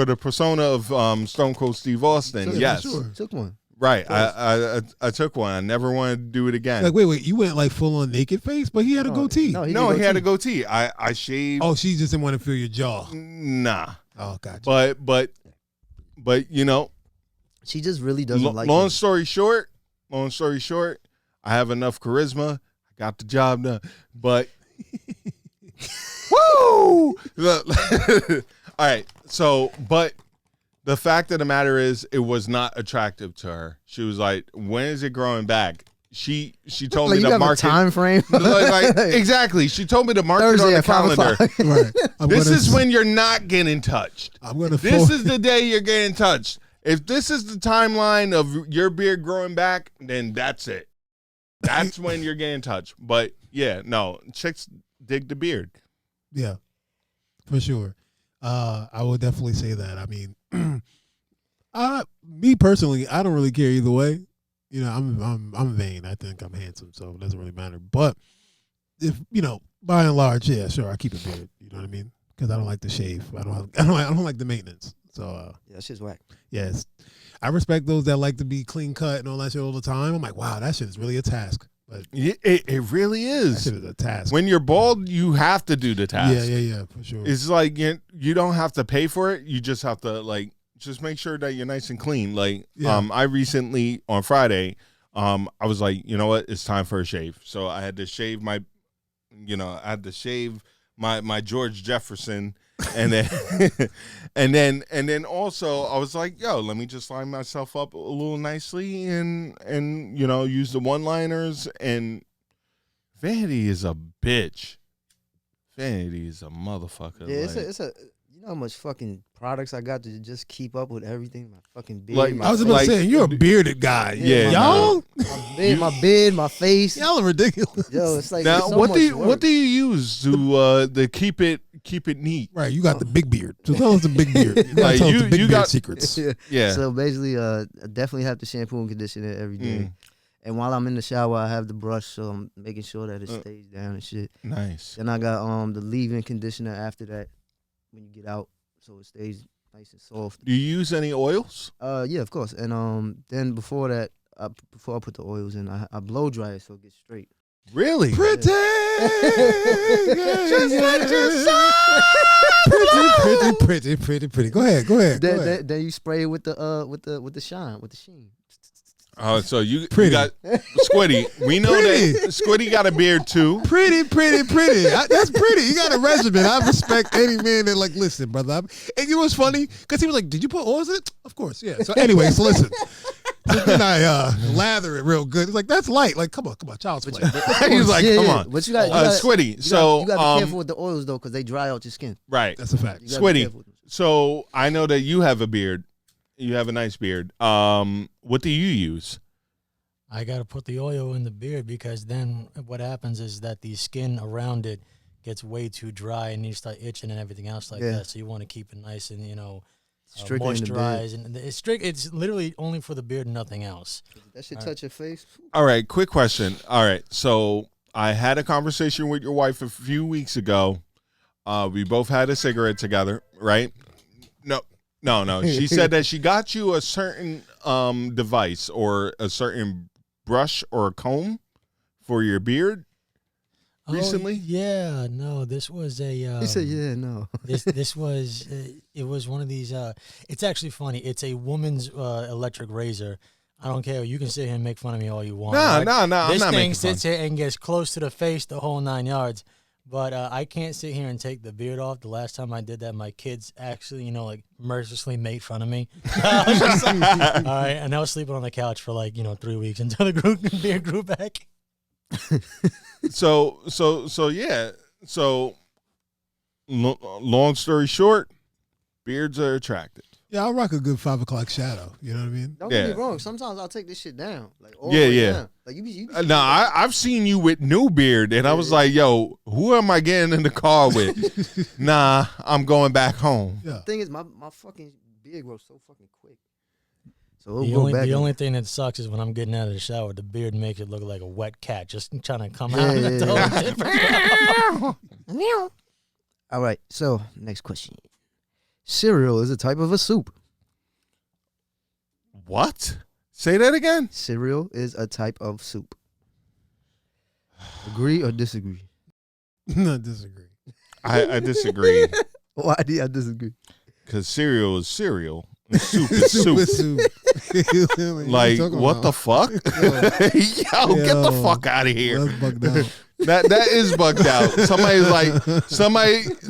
the persona of Stone Cold Steve Austin, Took- yes, sure. Took one. right. I took one. I never wanted to do it again. Like, wait, you went like full on naked face, but he had a goatee. No, No, he had a goatee. goatee. I shaved. Oh, she just didn't want to feel your jaw. Nah, Oh, gotcha. but She just really doesn't like long him. story short, I have enough charisma. I got the job done. But woo! All right. So, but the fact of the matter is, it was not attractive to her. She was like, "When is it growing back?" She told Like, me you to have mark a time frame. like, exactly. She told me to mark Thursday it on at the 5 calendar. o'clock. Right. This is when you're not getting touched. I'm gonna. This is the day you're getting touched. If this is the timeline of your beard growing back, then that's it. That's when you're getting touched. But yeah, no, chicks dig the beard. Yeah, for sure. I would definitely say that. I mean, me personally, I don't really care either way. I'm vain. I think I'm handsome, so it doesn't really matter. But if by and large, yeah, sure, I keep a beard. You know what I mean? Because I don't like to shave. I don't like the maintenance. So Yeah, that shit's whack. yes, I respect those that like to be clean cut and all that shit all the time. I'm like, wow, that shit is really a task. But It really that is. shit is a task. When you're bald, you have to do the task. Yeah, for sure. It's like you don't have to pay for it. You just have to just make sure that you're nice and clean. I recently on Friday, I was like, you know what, it's time for a shave. So I had to shave my George Jefferson, and then and then also I was like, yo, let me just line myself up a little nicely and use the one-liners. And vanity is a bitch. Vanity is a motherfucker. Yeah, it's a. You know how much fucking products I got to just keep up with everything. My fucking beard. Like, my I was face, about to say, you're a bearded guy. Yeah, y'all, my beard, my face. y'all are ridiculous. Yo, it's like now it's so what much do work. you use to keep it neat? Right, you got the big beard. So tell us the big beard. You Like, tell us you- the big you beard got- secrets. Yeah. So basically, I definitely have to shampoo and condition it every day. And while I'm in the shower, I have the brush, so I'm making sure that it stays down and shit. Nice. Then I got the leave-in conditioner after that when you get out, so it stays nice and soft. Do you use any oils? Yeah, of course. And then before that, before I put the oils in, I blow dry it so it gets straight. Really? Pretty. Just let Pretty. Go ahead. Then you spray it with the shine, with the sheen. Oh, so you Pretty. got Squiddy. We know Pretty. that Squiddy got a beard too. Pretty. That's pretty. You got a regimen. I respect any man that listen, brother. And you know what's funny? Because he was like, did you put oils in it? Of course, yeah. So anyway, so listen. So then I lather it real good. It's like, that's light. Like, come on, child's play. He's like, come on. But you got Squiddy. you gotta be careful with the oils though, because they dry out your skin. Right. That's a fact. You gotta be Squiddy. careful with them. So I know that you have a beard. You have a nice beard. What do you use? I got to put the oil in the beard because then what happens is that the skin around it gets way too dry and you start itching and everything else like that. So you want to keep it nice and moisturized. And it's strict. It's literally only for the beard, nothing else. That should touch your face. All right, quick question. All right, so I had a conversation with your wife a few weeks ago. We both had a cigarette together, right? No. She said that she got you a certain device or a certain brush or a comb for your beard recently. Yeah, no, this was a. He said, "Yeah, no." This was it was one of these. It's actually funny. It's a woman's electric razor. I don't care. You can sit here and make fun of me all you want. No. This I'm not thing making sits fun. here and gets close to the face, the whole 9 yards. But I can't sit here and take the beard off. The last time I did that, my kids actually, mercilessly made fun of me. I was just like, all right, and I was sleeping on the couch for 3 weeks until the beard grew back. So yeah. So long story short, beards are attractive. Yeah, I'll rock a good 5 o'clock shadow. You know what I mean? Don't get Yeah. me wrong. Sometimes I'll take this shit down. Yeah. Down. Like you be No, I've seen you with new beard, and I was like, yo, who am I getting in the car with? Nah, I'm going back home. Yeah. The thing is, my fucking beard grows so fucking quick. So The only thing that sucks is when I'm getting out of the shower, the beard makes it look like a wet cat just trying to come out. Yeah. That's all different. All right. So next question. Cereal is a type of a soup. What? Say that again? Cereal is a type of soup. Agree or disagree? No, disagree. I disagree. Why do I disagree? Because cereal is cereal. And soup is soup. Like, what the fuck? Yo, get the fuck out of here. That's bugged out. That is bugged out. Somebody's like,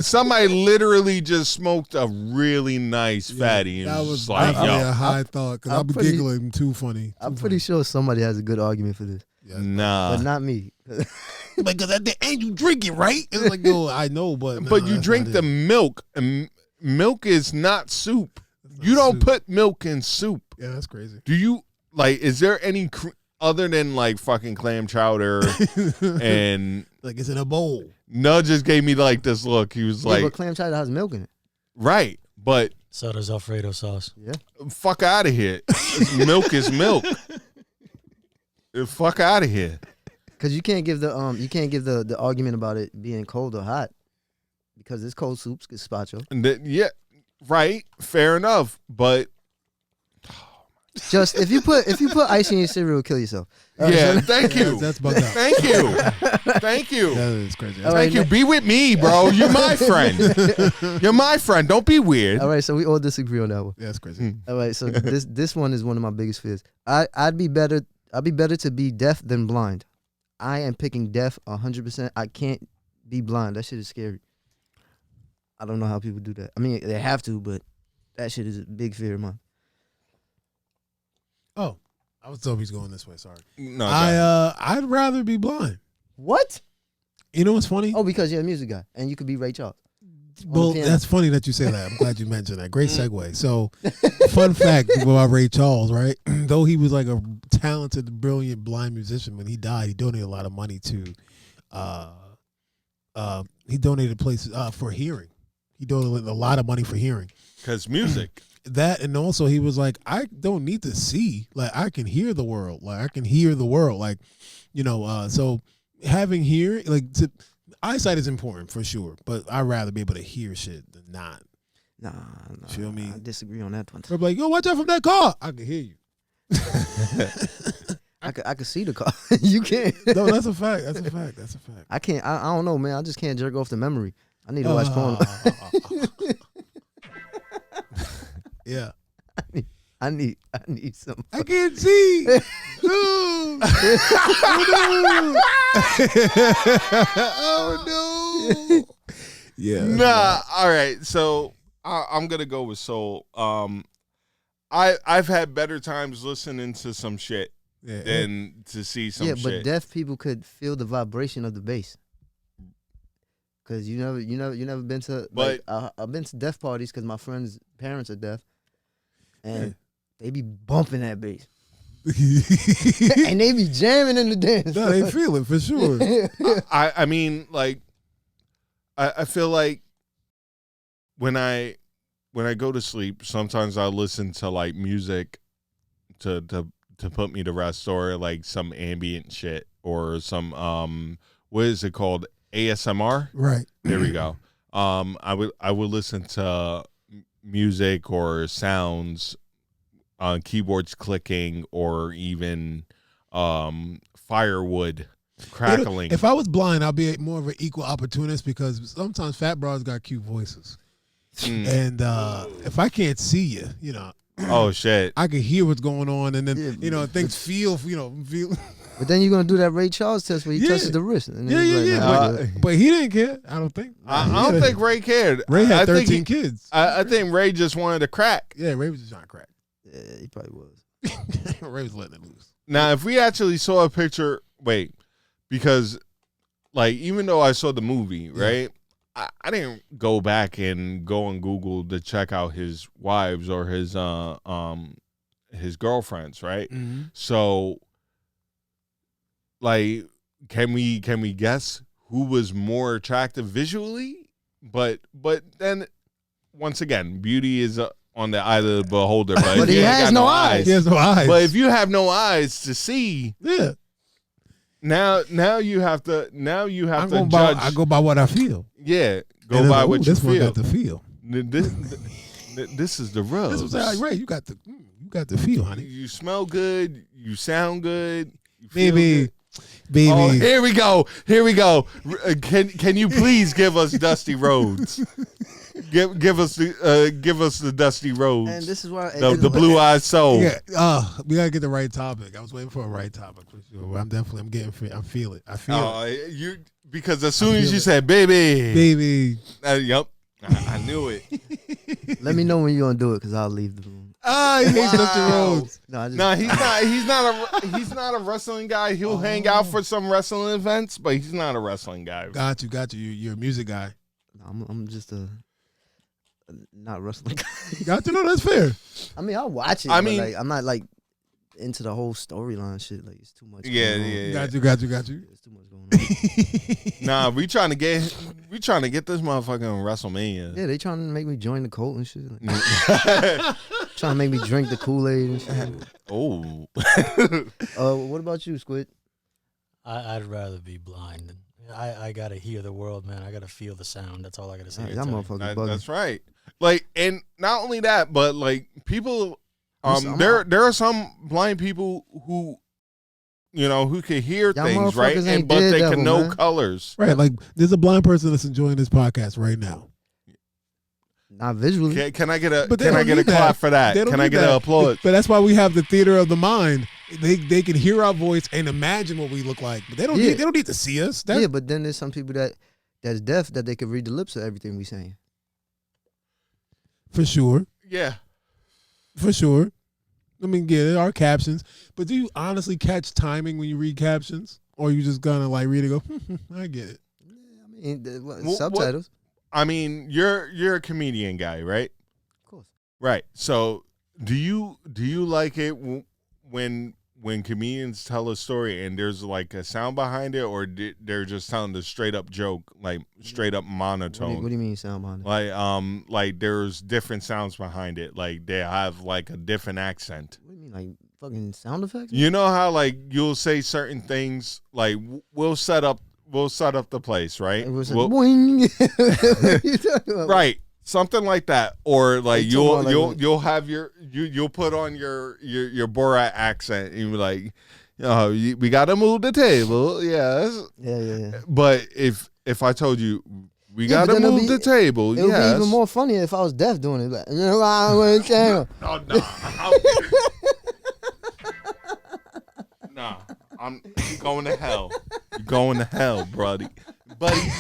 somebody literally just smoked a really nice fatty. And That was was just like, definitely yo, a high thought because I'm I'm pretty- giggling too funny. I'm pretty sure somebody has a good argument for this, nah. but not me. Because at the end you drink it, right? It's like, yo, I know, but But you that's drink not the it. milk, and milk is not soup. That's not You don't soup. put milk in soup. Yeah, that's crazy. Do you, is there any, other than fucking clam chowder and Like it's in a bowl. Nudge just gave me this look. He was But clam chowder has milk in it. right, but So does Alfredo sauce. Yeah. fuck out of here. Milk is milk. Fuck out of here. Because you can't give the argument about it being cold or hot, because it's cold soups, gazpacho. And yeah, right. Fair enough. But Just if you put ice in your cereal, kill yourself. yeah, thank you. That's bugged out. Thank you. Thank you. That is crazy. All right, Thank you. Be with me, bro. You're my friend. You're my friend. Don't be weird. All right, so we all disagree on that one. Yeah, that's crazy. All right, so this one is one of my biggest fears. I'd be better to be deaf than blind. I am picking deaf 100%. I can't be blind. That shit is scary. I don't know how people do that. I mean, they have to, but that shit is a big fear of mine. Oh, I was told he's going this way. Sorry. No, I'd rather be blind. What? You know what's funny? Oh, because you're a music guy and you could be Ray Charles. Well, piano. that's funny that you say that. I'm glad you mentioned that. Great segue. So, fun fact about Ray Charles, right? Though he was like a talented, brilliant blind musician, when he died, he donated a lot of money to, he donated places for hearing. He donated a lot of money for hearing. because music. That, and also he was like, I don't need to see, like I can hear the world, like so having hearing, eyesight is important for sure, but I'd rather be able to hear shit than not. Nah, Feel me? I disagree on that one. They're like, yo, watch out from that car. I can hear you. I could see the car. You can't. No, that's a fact. That's a fact. That's a fact. I can't. I don't know, man. I just can't jerk off the memory. I need to watch porn. Yeah. I need some. I can't see. No. Oh no. Yeah. Nah, all right. So I'm gonna go with soul. I've had better times listening to some shit Yeah. than to see some Yeah, shit. but deaf people could feel the vibration of the bass. Cause you never been to. But- I've been to deaf parties because my friends' parents are deaf, and they be bumping that bass, and they be jamming in the dance. No, they feel it for sure. I mean, like, I feel like when I go to sleep, sometimes I listen to like music to put me to rest, or like some ambient shit, or some what is it called, ASMR? Right. There we go. I would listen to music or sounds on keyboards clicking, or even firewood crackling. If I was blind, I'd be more of an equal opportunist, because sometimes fat bras got cute voices. And if I can't see you, you know, Oh shit! I can hear what's going on, and then things feel. But then you're gonna do that Ray Charles test where he touches the wrist. And then he's like, nah, But he didn't care. I don't think. I don't think Ray cared. Ray had I 13 kids. I think Ray just wanted to crack. Yeah, Ray was just trying to crack. yeah, he probably was. Ray was letting it loose. Now, if we actually saw a picture, because like even though I saw the movie, right? I didn't go back and go on Google to check out his wives or his girlfriends, right? Mm-hmm. So, like, can we guess who was more attractive visually? But then, once again, beauty is on the eye of the beholder. But he has no eyes. He has no eyes. But if you have no eyes to see, yeah. Now you have to judge. I go by what I feel. Yeah, go by what you this feel. One got the feel. This is the rub. This was like, Ray, you got the feel, honey. You smell good. You sound good. You Baby. Oh, here we go. Can you please give us Dusty Rhodes? Give us the Dusty Rhodes. And this is why the Blue Eyed Soul. Yeah, we gotta get the right topic. I was waiting for a right topic for sure. I feel it. You because as soon as you said baby, yep, I knew it. Let me know when you're gonna do it, because I'll leave the room. He hates Dusty Rhodes. No, he's not a wrestling guy. He'll hang out for some wrestling events, but he's not a wrestling guy. Got you. You're a music guy. No, I'm just a not wrestling guy. Got you. No, that's fair. I mean, I'll watch it. I but mean, like, I'm not like into the whole storyline shit. Like, it's too much. Yeah. Got you. It's too much going on. Nah, we trying to get this motherfucker on WrestleMania. Yeah, they trying to make me join the cult and shit. Like, trying to make me drink the Kool-Aid and shit. Oh. What about you, Squid? I'd rather be blind. I gotta hear the world, man. I gotta feel the sound. That's all I gotta say. That motherfucker bugging. That's right. Like, and not only that, but like people, there are some blind people who, who can hear things, right? But they can know colors. Right. Like, there's a blind person that's enjoying this podcast right now. Not visually. Can I get a clap for that? Can I get an applause? But that's why we have the theater of the mind. They can hear our voice and imagine what we look like, but they don't need to see us. Yeah, but then there's some people that's deaf, that they can read the lips of everything we saying. For sure. Yeah. For sure. I mean, yeah, there are captions, but do you honestly catch timing when you read captions, or you just gonna like read it and go, I get it? Yeah, I mean, subtitles. I mean, you're a comedian guy, right? Of course. Right. So, do you like it when comedians tell a story and there's like a sound behind it, or they're just telling the straight up joke, like straight up monotone? What do you mean sound behind it? Like there's different sounds behind it, like they have like a different accent. What do you mean, like fucking sound effects? You know how like you'll say certain things, like we'll set up the place, right? Boing. Right. Something like that, or like you'll have you'll put on your Borat accent and you'll be like, we gotta move the table, yes. Yeah. But if I told you we gotta move the table, it would be even more funny if I was deaf doing it. Like, no. Nah, you're going to hell. You're going to hell, buddy.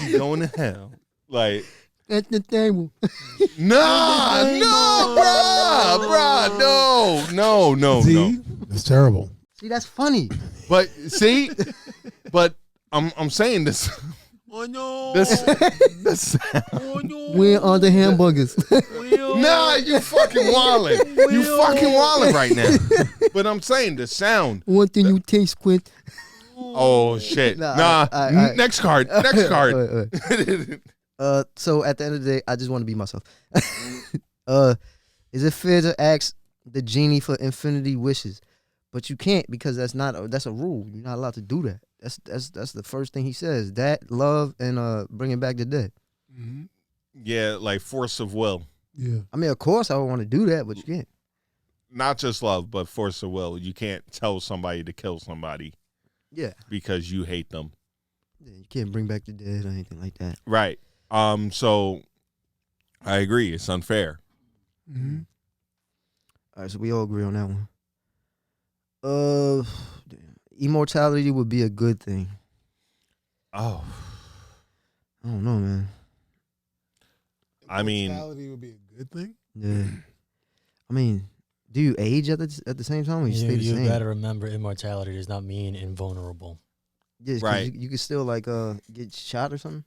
You're going to hell. Like. At the table. Bruh, no. See? That's terrible. See, that's funny. But I'm saying this. Oh no. This. Oh no. Where are the hamburgers? Nah, you fucking wildin'. You fucking wildin' right now. But I'm saying the sound. What do you taste, Squid? Oh shit. Nah. Next card. Wait. So at the end of the day, I just want to be myself. Is it fair to ask the genie for infinity wishes? But you can't because that's a rule. You're not allowed to do that. That's the first thing he says. That, love, and bringing back the dead. Mm-hmm. Yeah, like force of will. Yeah. I mean, of course I would want to do that, but you can't. Not just love, but force of will. You can't tell somebody to kill somebody Yeah. because you hate them. Yeah, you can't bring back the dead or anything like that. Right. So I agree. It's unfair. Mm-hmm. All right, so we all agree on that one. Immortality would be a good thing. Oh, I don't know, man. I mean- Immortality would be a good thing. Yeah. I mean, do you age at the same time or you stay the You same? gotta remember, immortality does not mean invulnerable. Yeah, 'cause Right. You could still like get shot or something.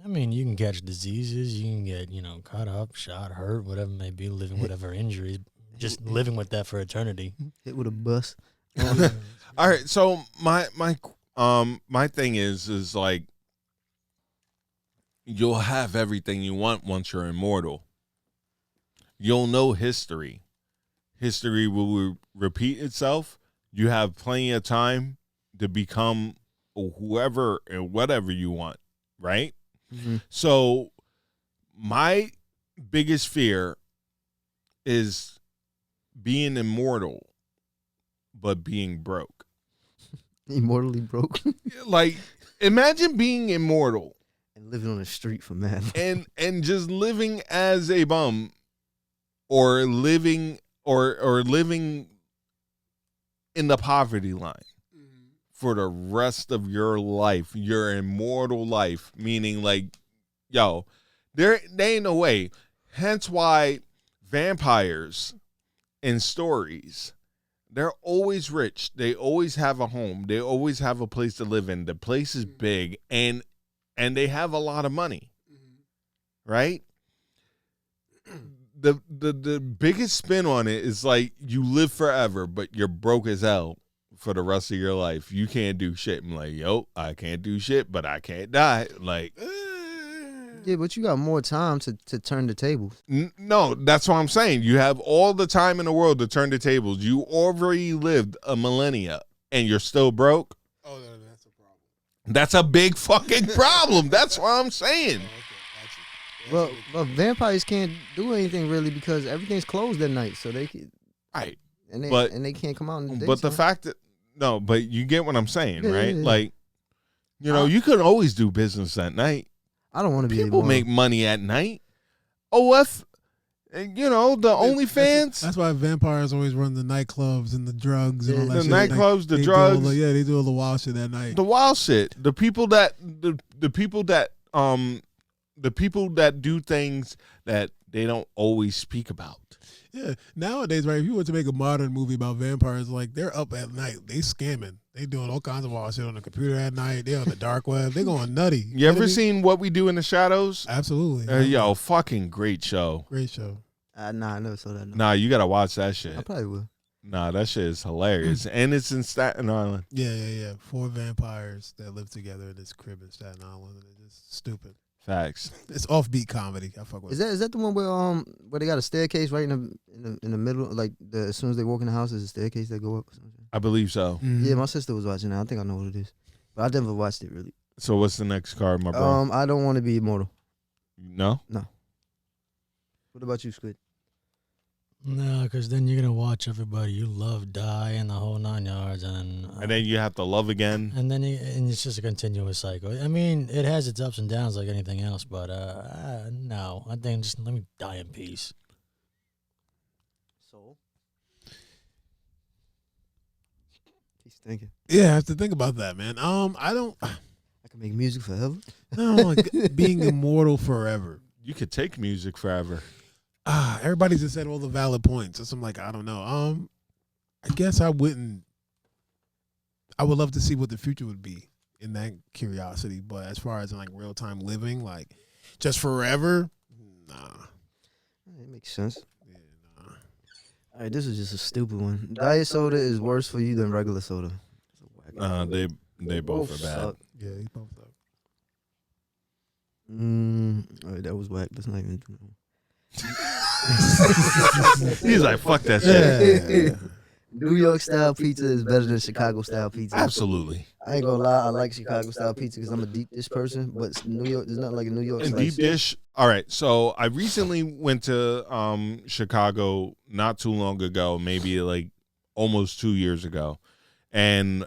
I mean, you can catch diseases, you can get, cut up, shot, hurt, whatever it may be, living whatever injuries, just living with that for eternity. Hit with a bus. all right. So my thing is like you'll have everything you want once you're immortal. You'll know history. History will repeat itself. You have plenty of time to become whoever and whatever you want, right? Mm-hmm. So my biggest fear is being immortal, but being broke. Immortally broke Like, imagine being immortal and living on the street for mad. and just living as a bum, or living or living in the poverty line for the rest of your life, your immortal life, meaning like, yo, there ain't no way. Hence why vampires in stories, they're always rich. They always have a home. They always have a place to live in. The place is big and they have a lot of money. Right? The biggest spin on it is like you live forever, but you're broke as hell for the rest of your life. You can't do shit. I'm like, yo, I can't do shit, but I can't die. Like, Yeah, but you got more time to turn the tables. no, that's what I'm saying. You have all the time in the world to turn the tables. You already lived a millennia and you're still broke. Oh, no, that's a problem. That's a big fucking problem. That's what I'm saying. Well, vampires can't do anything really because everything's closed at night, so they can, Right. and But- they can't come out in the day. But the fact that, no, but you get what I'm saying, Yeah, right? yeah, yeah. Like, you could always do business at night. I don't want to be People immortal. make money at night. OF, the OnlyFans. That's why vampires always run the nightclubs and the drugs and all that The shit. nightclubs, the they do all drugs. they do all the wild shit at night. The wild shit. The people that do things that they don't always speak about. Yeah, nowadays, right? If you were to make a modern movie about vampires, like they're up at night, they scamming, they doing all kinds of wild shit on the computer at night. They on the dark web, they going nutty. You ever know what I mean? seen What We Do in the Shadows? Absolutely. Yo, fucking great show. Great show. Nah, I never saw that. No. Nah, you gotta watch that I shit. probably will. Nah, that shit is hilarious, and it's in Staten Island. Yeah. 4 vampires that live together in this crib in Staten Island, and it's just stupid. Facts. It's offbeat comedy. I fuck with it. Is that the one where they got a staircase right in the middle, like as soon as they walk in the house, there's a staircase that go up? Or something? I believe so. Mhm. Yeah, my sister was watching that. I think I know what it is, but I never watched it really. So what's the next card, my bro? I don't want to be immortal. No. What about you, Squid? No, because then you're gonna watch everybody you love die in the whole 9 yards, And then you have to love again. and it's just a continuous cycle. I mean, it has its ups and downs like anything else, but no, I think just let me die in peace. Soul. He's thinking. Yeah, I have to think about that, man. I don't I can make music forever. know, like being immortal forever. You could take music forever. Everybody's just said all the valid points. So I'm like, I don't know. I guess I wouldn't. I would love to see what the future would be in that curiosity, but as far as like real time living, like just forever, nah. It makes sense. Yeah, nah. All right, this is just a stupid one. Diet soda is worse for you than regular soda. They both are bad. suck. Yeah, he both up. All right, that was whack. That's not even. He's like, fuck that shit. Yeah. New York style pizza is better than Chicago style pizza. Absolutely. I ain't gonna lie, I like Chicago style pizza because I'm a deep dish person. But New York, there's not like a New York And slice. deep dish. All right. So I recently went to Chicago not too long ago, maybe like almost 2 years ago, and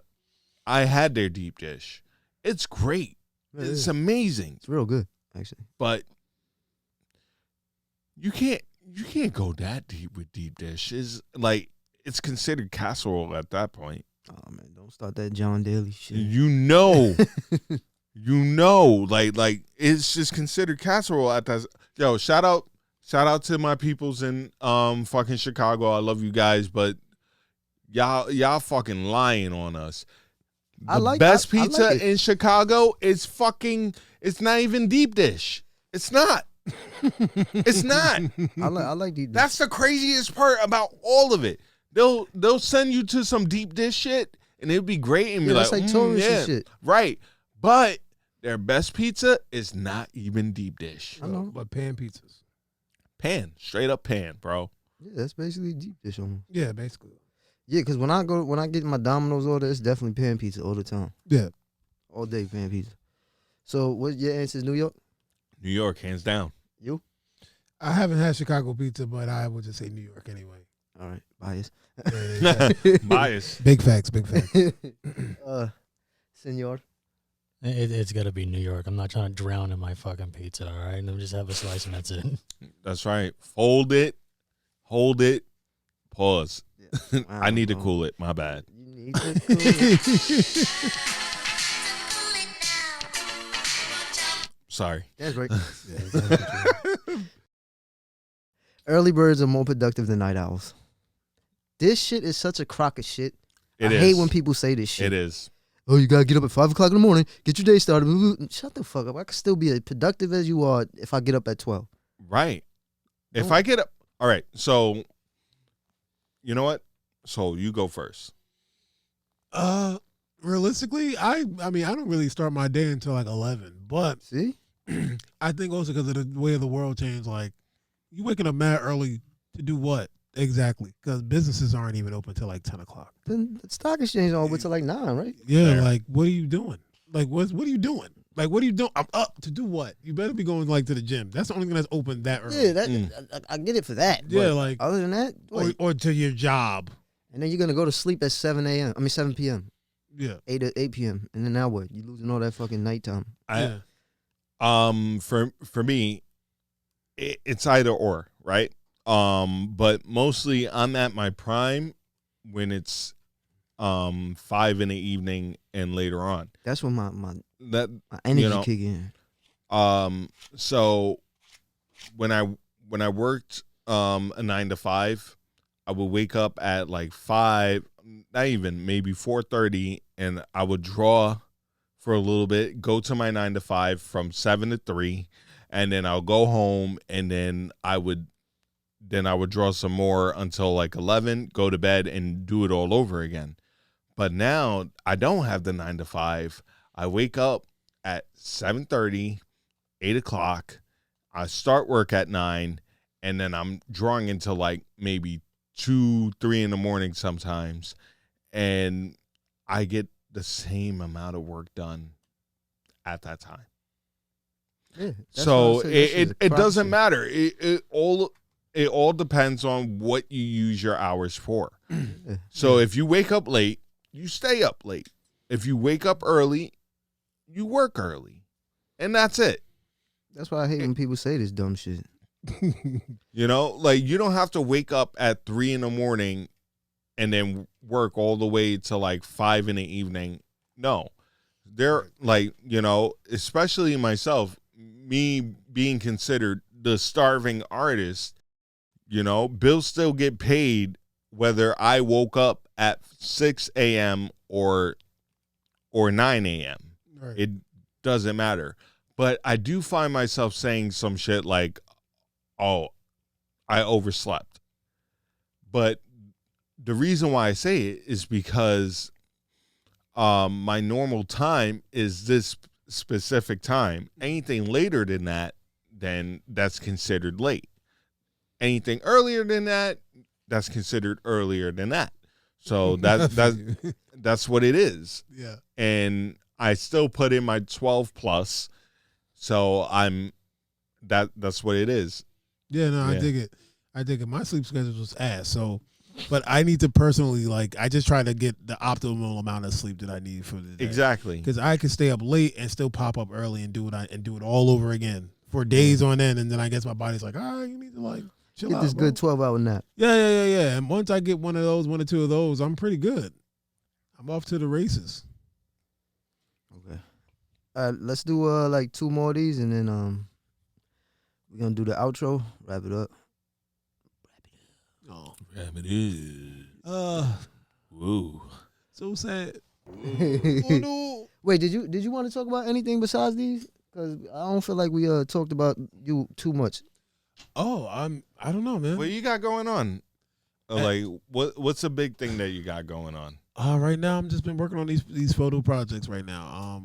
I had their deep dish. It's great. Yeah, it It's is. amazing. It's real good, actually. But you can't go that deep with deep dish. Is like it's considered casserole at that point. Oh man, don't start that John Daly shit. You know, like it's just considered casserole at that. Yo, shout out to my peoples in fucking Chicago. I love you guys, but y'all fucking lying on us. The best pizza like in Chicago is fucking. It's not even deep dish. It's not. It's not. I like deep dish. That's the craziest part about all of it. They'll send you to some deep dish shit, and it'll be great, and be that's like, like tourist yeah, and shit. right. But their best pizza is not even deep dish. I know. But pan pizzas. Pan, straight up pan, bro. Yeah, that's basically deep dish almost. Yeah, basically. Yeah, because when I get my Domino's order, it's definitely pan pizza all the time. Yeah. All day pan pizza. So what your answer is New York? New York, hands down. You? I haven't had Chicago pizza, but I would just say New York anyway. All right, bias. Bias. Big facts, big facts. Senor. It's got to be New York. I'm not trying to drown in my fucking pizza, all right? Let me just have a slice and that's it. That's right. Fold it, hold it, pause. Wow, I need to bro. cool it. My bad. You need to cool it. Sorry. That's right. Yeah, exactly. Early birds are more productive than night owls. This shit is such a crock of shit. It I is. hate when people say this shit. It is. Oh, you gotta get up at 5 o'clock in the morning, get your day started. Shut the fuck up. I can still be as productive as you are if I get up at 12. Right. If Don't- I get up, all right. So, you know what? So you go first. Realistically, I mean, I don't really start my day until like 11, but See? I think also because of the way the world changed, like you waking up mad early to do what exactly? Because businesses aren't even open till like 10 o'clock. Then the stock exchange on to like 9, right? Yeah, Fair. like what are you doing? Like what are you doing? Like what are you doing? I'm up to do what? You better be going like to the gym. That's the only thing that's open that early. Yeah, that I get it for that. Yeah, but like other than that, or to your job. and then you're gonna go to sleep at 7 p.m. Yeah. 8 p.m. And then now what? You losing all that fucking nighttime. Yeah. For me, it's either or, right? But mostly I'm at my prime when it's 5 in the evening and later on. That's when my That energy know, kick in. So when I worked a 9 to 5, I would wake up at like 5, not even, maybe 4:30, and I would draw for a little bit, go to my 9 to 5 from 7 to 3, and then I'll go home, and then I would draw some more until like 11, go to bed, and do it all over again. But now I don't have the 9 to 5. I wake up at 7:30, 8 o'clock. I start work at 9, and then I'm drawing until like maybe 2, 3 in the morning sometimes, and I get the same amount of work done at that time. Yeah, that's So why I say this shit is it a doesn't crapshoot. matter. It all depends on what you use your hours for. Yeah. So if you wake up late, you stay up late. If you wake up early, you work early, and that's it. That's why I hate when people say this dumb shit. You know, like you don't have to wake up at 3 in the morning and then work all the way to like 5 in the evening. No, they're like, you know, especially myself, me being considered the starving artist, you know, bills still get paid whether I woke up at 6 a.m. or 9 a.m. Right. It doesn't matter. But I do find myself saying some shit like, oh, I overslept. But the reason why I say it is because my normal time is this specific time. Anything later than that, then that's considered late. Anything earlier than that, that's considered earlier than that. So that's what it is. Yeah. And I still put in my 12 plus. So that's what it is. Yeah, no, Yeah. I dig it. My sleep schedule was ass. So, but I need to personally, like, I just try to get the optimal amount of sleep that I need for the day. Exactly. Because I can stay up late and still pop up early and do it all over again for days on end, and then I guess my body's like, you need to like chill Get out. this Bro. good 12-hour nap. Yeah. And once I get one or two of those, I'm pretty good. I'm off to the races. Okay. Let's do like 2 more of these, and then we're gonna do the outro. Wrap it up. Oh, It is. Woo. so sad. Wait, did you want to talk about anything besides these? Because I don't feel like we talked about you too much. Oh, I don't know, man. What you got going on? Like, what's a big thing that you got going on? Right now, I'm just been working on these photo projects right now.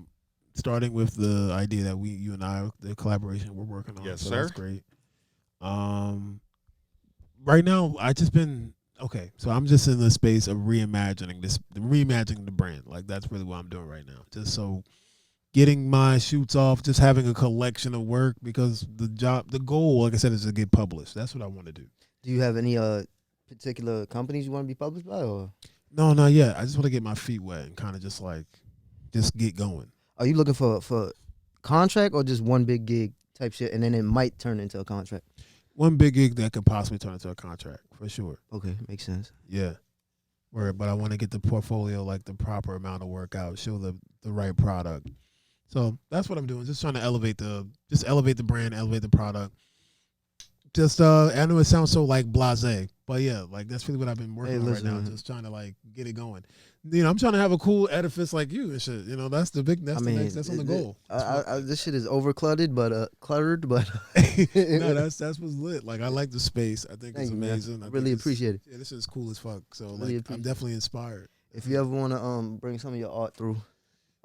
Starting with the idea that you and I, the collaboration we're working on. Yes, so sir. That's great. Right now, so I'm just in the space of reimagining the brand. Like, that's really what I'm doing right now. Just so getting my shoots off, just having a collection of work, because the goal, like I said, is to get published. That's what I want to do. Do you have any particular companies you want to be published by, or No, not yet. I just want to get my feet wet and kind of just get going. are you looking for contract or just one big gig type shit, and then it might turn into a contract? One big gig that could possibly turn into a contract, for sure. Okay, makes sense. Yeah. But I want to get the portfolio, like the proper amount of work out, show the right product. So that's what I'm doing. Just trying to elevate the brand, elevate the product. Just I know it sounds so like blasé, but yeah, like that's really what I've been working on right now. Just trying to like get it going. I'm trying to have a cool edifice like you and shit. That's on the goal. This shit is cluttered, but No, that's what's lit. Like, I like the space. I think it's amazing. I really appreciate it. Yeah, this is cool as fuck. So Really I'm definitely inspired. If you ever want to bring some of your art through,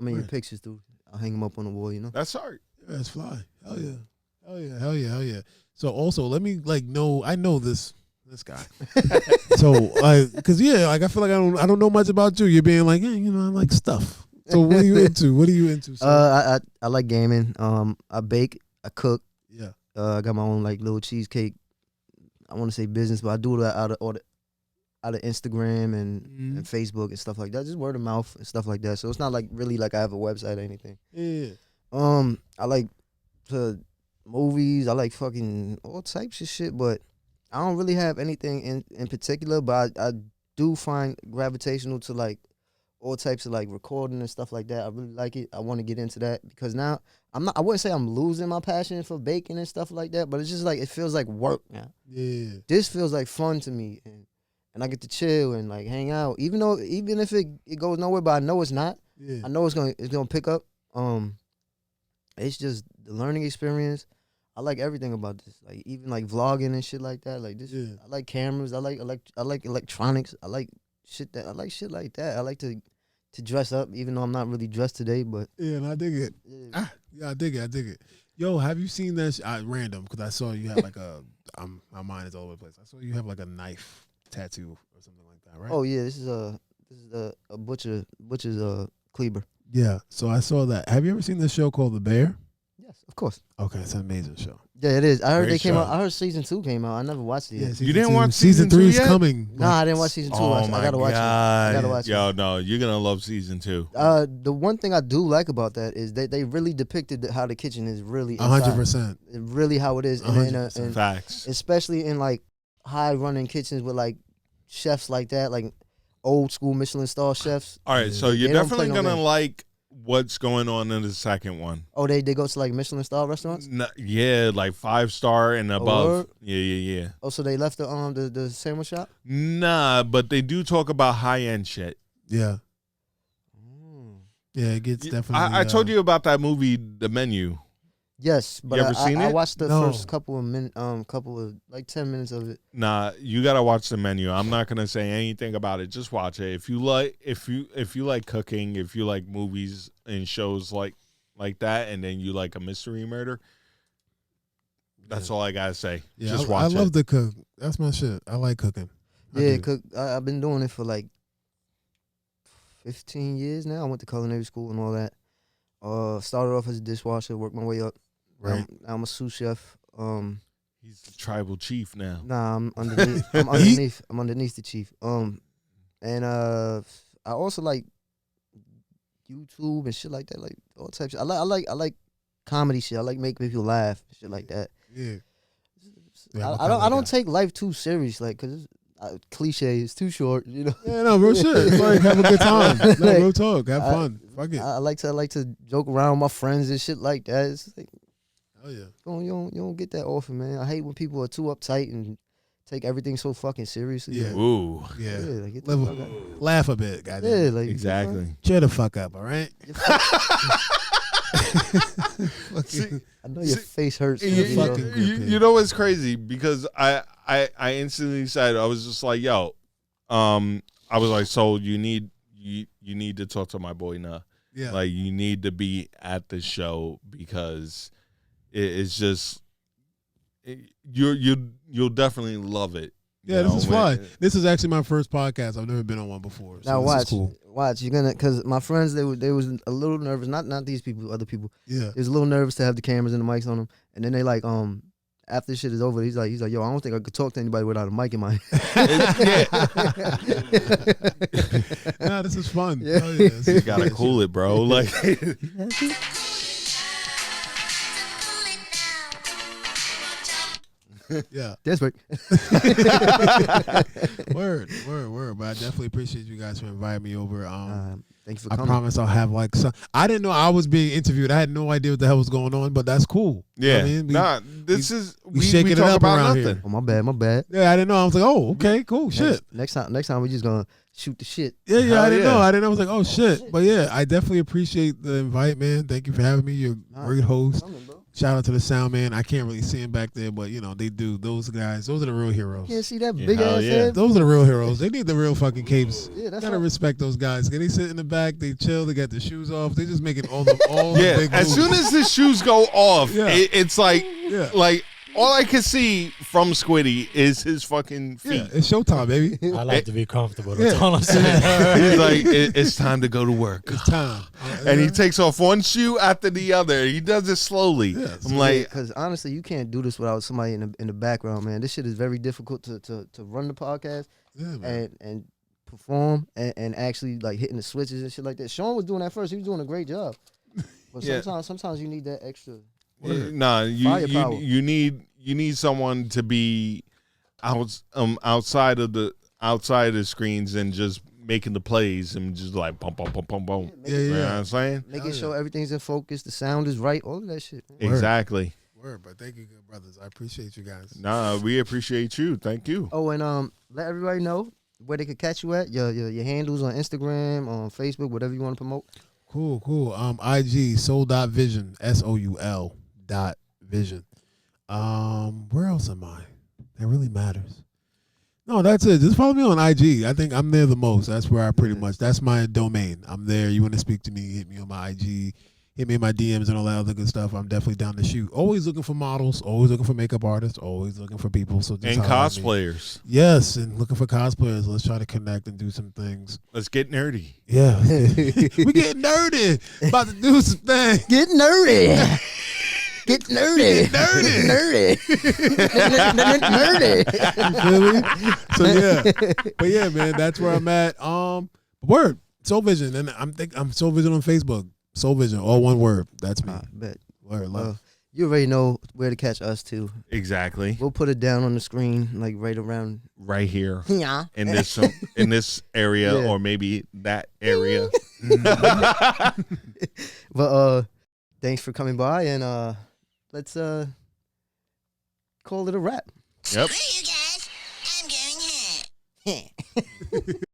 your pictures through, I'll hang them up on the wall. That's art. Yeah, it's fly. Hell yeah. So also, let me I know this guy. So cause I feel like I don't know much about you. You're being like, I like stuff. So what are you into? I like gaming. I bake. I cook. Yeah. I got my own like little cheesecake. I want to say business, but I do it out of Instagram and Facebook and stuff like that. Just word of mouth and stuff like that. So it's not like really like I have a website or anything. Yeah. I like to movies. I like fucking all types of shit, but I don't really have anything in particular. But I do find gravitational to like all types of like recording and stuff like that. I really like it. I want to get into that because now I wouldn't say I'm losing my passion for baking and stuff like that, but it's just like it feels like work now. Yeah. This feels like fun to me, and I get to chill and like hang out. Even if it goes nowhere, but I know it's not. Yeah. I know it's gonna pick up. It's just the learning experience. I like everything about this. Like even like vlogging and shit like that. Like this, I like cameras. I like electronics. I like shit like that. I like to dress up, even though I'm not really dressed today. But yeah, and I dig it. I dig it. Yo, have you seen that? Random, because I saw you have like my mind is all over the place. I saw you have like a knife tattoo or something like that, right? Oh yeah, this is a butcher's cleaver. Yeah. So I saw that. Have you ever seen this show called The Bear? Yes, of course. Okay, it's an amazing show. Yeah, it is. I heard Great they came show. out. I heard season 2 came out. I never watched it yet. You didn't watch season 3 2 is yet? coming. Nah, I didn't watch season 2. Oh I my gotta watch it. I gotta watch Yo, it. no, you're gonna love season 2. The one thing I do like about that is they really depicted how the kitchen is really 100%. really how it is, and Facts. especially in like high running kitchens with like chefs like that, like old school Michelin star chefs. All right, so you're They don't play definitely no gonna games. like what's going on in the second one. Oh, they go to like Michelin star restaurants. Yeah, like 5-star and above. word? Yeah. Oh, so they left the sandwich shop. Nah, but they do talk about high end shit. Yeah. Yeah, it gets definitely. I told you about that movie, The Menu. Yes, but You ever seen I it? watched the No. first couple of like 10 minutes of it. Nah, you gotta watch The Menu. I'm not gonna say anything about it. Just watch it. If you like cooking, if you like movies and shows like like that, and then you like a mystery murder. That's all I gotta say. Yeah, Just I watch love it. to cook. That's my shit. I like cooking. I've been doing it for like 15 years now. I went to culinary school and all that. Started off as a dishwasher, worked my way up. Right. Now I'm a sous chef. He's the tribal chief now. Nah, I'm underneath. I'm underneath the chief. And I also like YouTube and shit like that, like all types. I like comedy shit. I like making people laugh, shit like that. Yeah. I don't take life too serious, like, cause cliche is too short, you know. Yeah, no, real shit. It's like have a good time. No, real talk. Have fun. Fuck it. I like to joke around with my friends and shit like that. It's like, Hell yeah. you don't get that often, man. I hate when people are too uptight and take everything so fucking seriously. Yeah. Ooh. Yeah. Like, get the Level, fuck out. laugh a bit, goddamn. Yeah, like Exactly. Cheer the fuck up, all right? I know your face hurts. You know what's crazy? Because I instantly said, I was just like, yo, I was like, so you need to talk to my boy now. Yeah. Like, you need to be at the show because it's just you'll definitely love it. Yeah, this is fun. This is actually my first podcast. I've never been on one before. So Now this watch, is cool. watch. You're gonna, cause my friends they was a little nervous. Not these people, other people. Yeah. They was a little nervous to have the cameras and the mics on them. And then they like after this shit is over, he's like, yo, I don't think I could talk to anybody without a mic in my Nah, this is fun. Yeah. Oh, yeah, this You is gotta fun. cool it, bro. Like, Yeah. That's right. Word. But I definitely appreciate you guys for inviting me over. Thank you for I coming. promise I'll have like some. I didn't know I was being interviewed. I had no idea what the hell was going on, but that's cool. You know yeah, what I mean? we shaking it talk up about around nothing. here. Oh, my bad. Yeah, I didn't know. I was like, oh, okay, cool, shit. Next time we just gonna shoot the shit. Yeah, Hell I didn't yeah. know. I was like, oh shit. But yeah, I definitely appreciate the invite, man. Thank you for having me. You're a great host. Coming, bro. Shout out to the sound man. I can't really see him back there, but you know they do. Those guys, those are the real heroes. Yeah, see that Yeah, big hell ass yeah. head? Those are the real heroes. They need the real fucking capes. Yeah, that's Gotta right. respect those guys. They sit in the back, they chill, they got the shoes off. They just making all the Yeah, big as moves. soon as the shoes go off, Yeah. it's like Yeah. all I can see from Squiddy is his fucking feet. Yeah, it's showtime, baby. I like to be comfortable. That's Yeah. all I'm saying. He's like, it's time to go to work. It's time. And he takes off one shoe after the other. He does it slowly. Yeah, I'm like, because honestly, you can't do this without somebody in the background, man. This shit is very difficult to run the podcast yeah, man. and perform and actually like hitting the switches and shit like that. Shawn was doing that first. He was doing a great job. But Yeah. sometimes you need that extra. nah, Firepower. you need someone to be outside of the screens and just making the plays and just like boom, boom, boom, boom, boom. Yeah, You know what yeah. I'm saying? Making Hell sure everything's in focus, the sound is right, all of that shit. Man. Exactly. Word, but thank you, good brothers. I appreciate you guys. Nah, we appreciate you. Thank you. Oh, and let everybody know where they could catch you at. Your handles on Instagram, on Facebook, whatever you want to promote. Cool. IG soul.vision, SOUL.vision. Where else am I? That really matters. No, that's it. Just follow me on IG. I think I'm there the most. That's where I pretty much, that's my domain. I'm there. You want to speak to me, hit me on my IG, hit me in my DMs and all that other good stuff. I'm definitely down to shoot. Always looking for models, always looking for makeup artists, always looking for people. So just And holler at me. cosplayers. Yes, and looking for cosplayers. Let's try to connect and do some things. Let's get nerdy. Yeah. We getting nerdy. About to do some things. Get nerdy. Get nerdy. Nerdy. Nerdy. You feel me? So yeah. But yeah, man, that's where I'm at. Word. Soulvision. And I'm Soulvision on Facebook. Soulvision, all one word. That's me. Bet. Word, love. You already know where to catch us too. Exactly. We'll put it down on the screen, like right around. Right here. Yeah. In this area, Yeah. or maybe that area. But thanks for coming by, and let's call it a wrap. Yep. Screw you guys. I'm going home.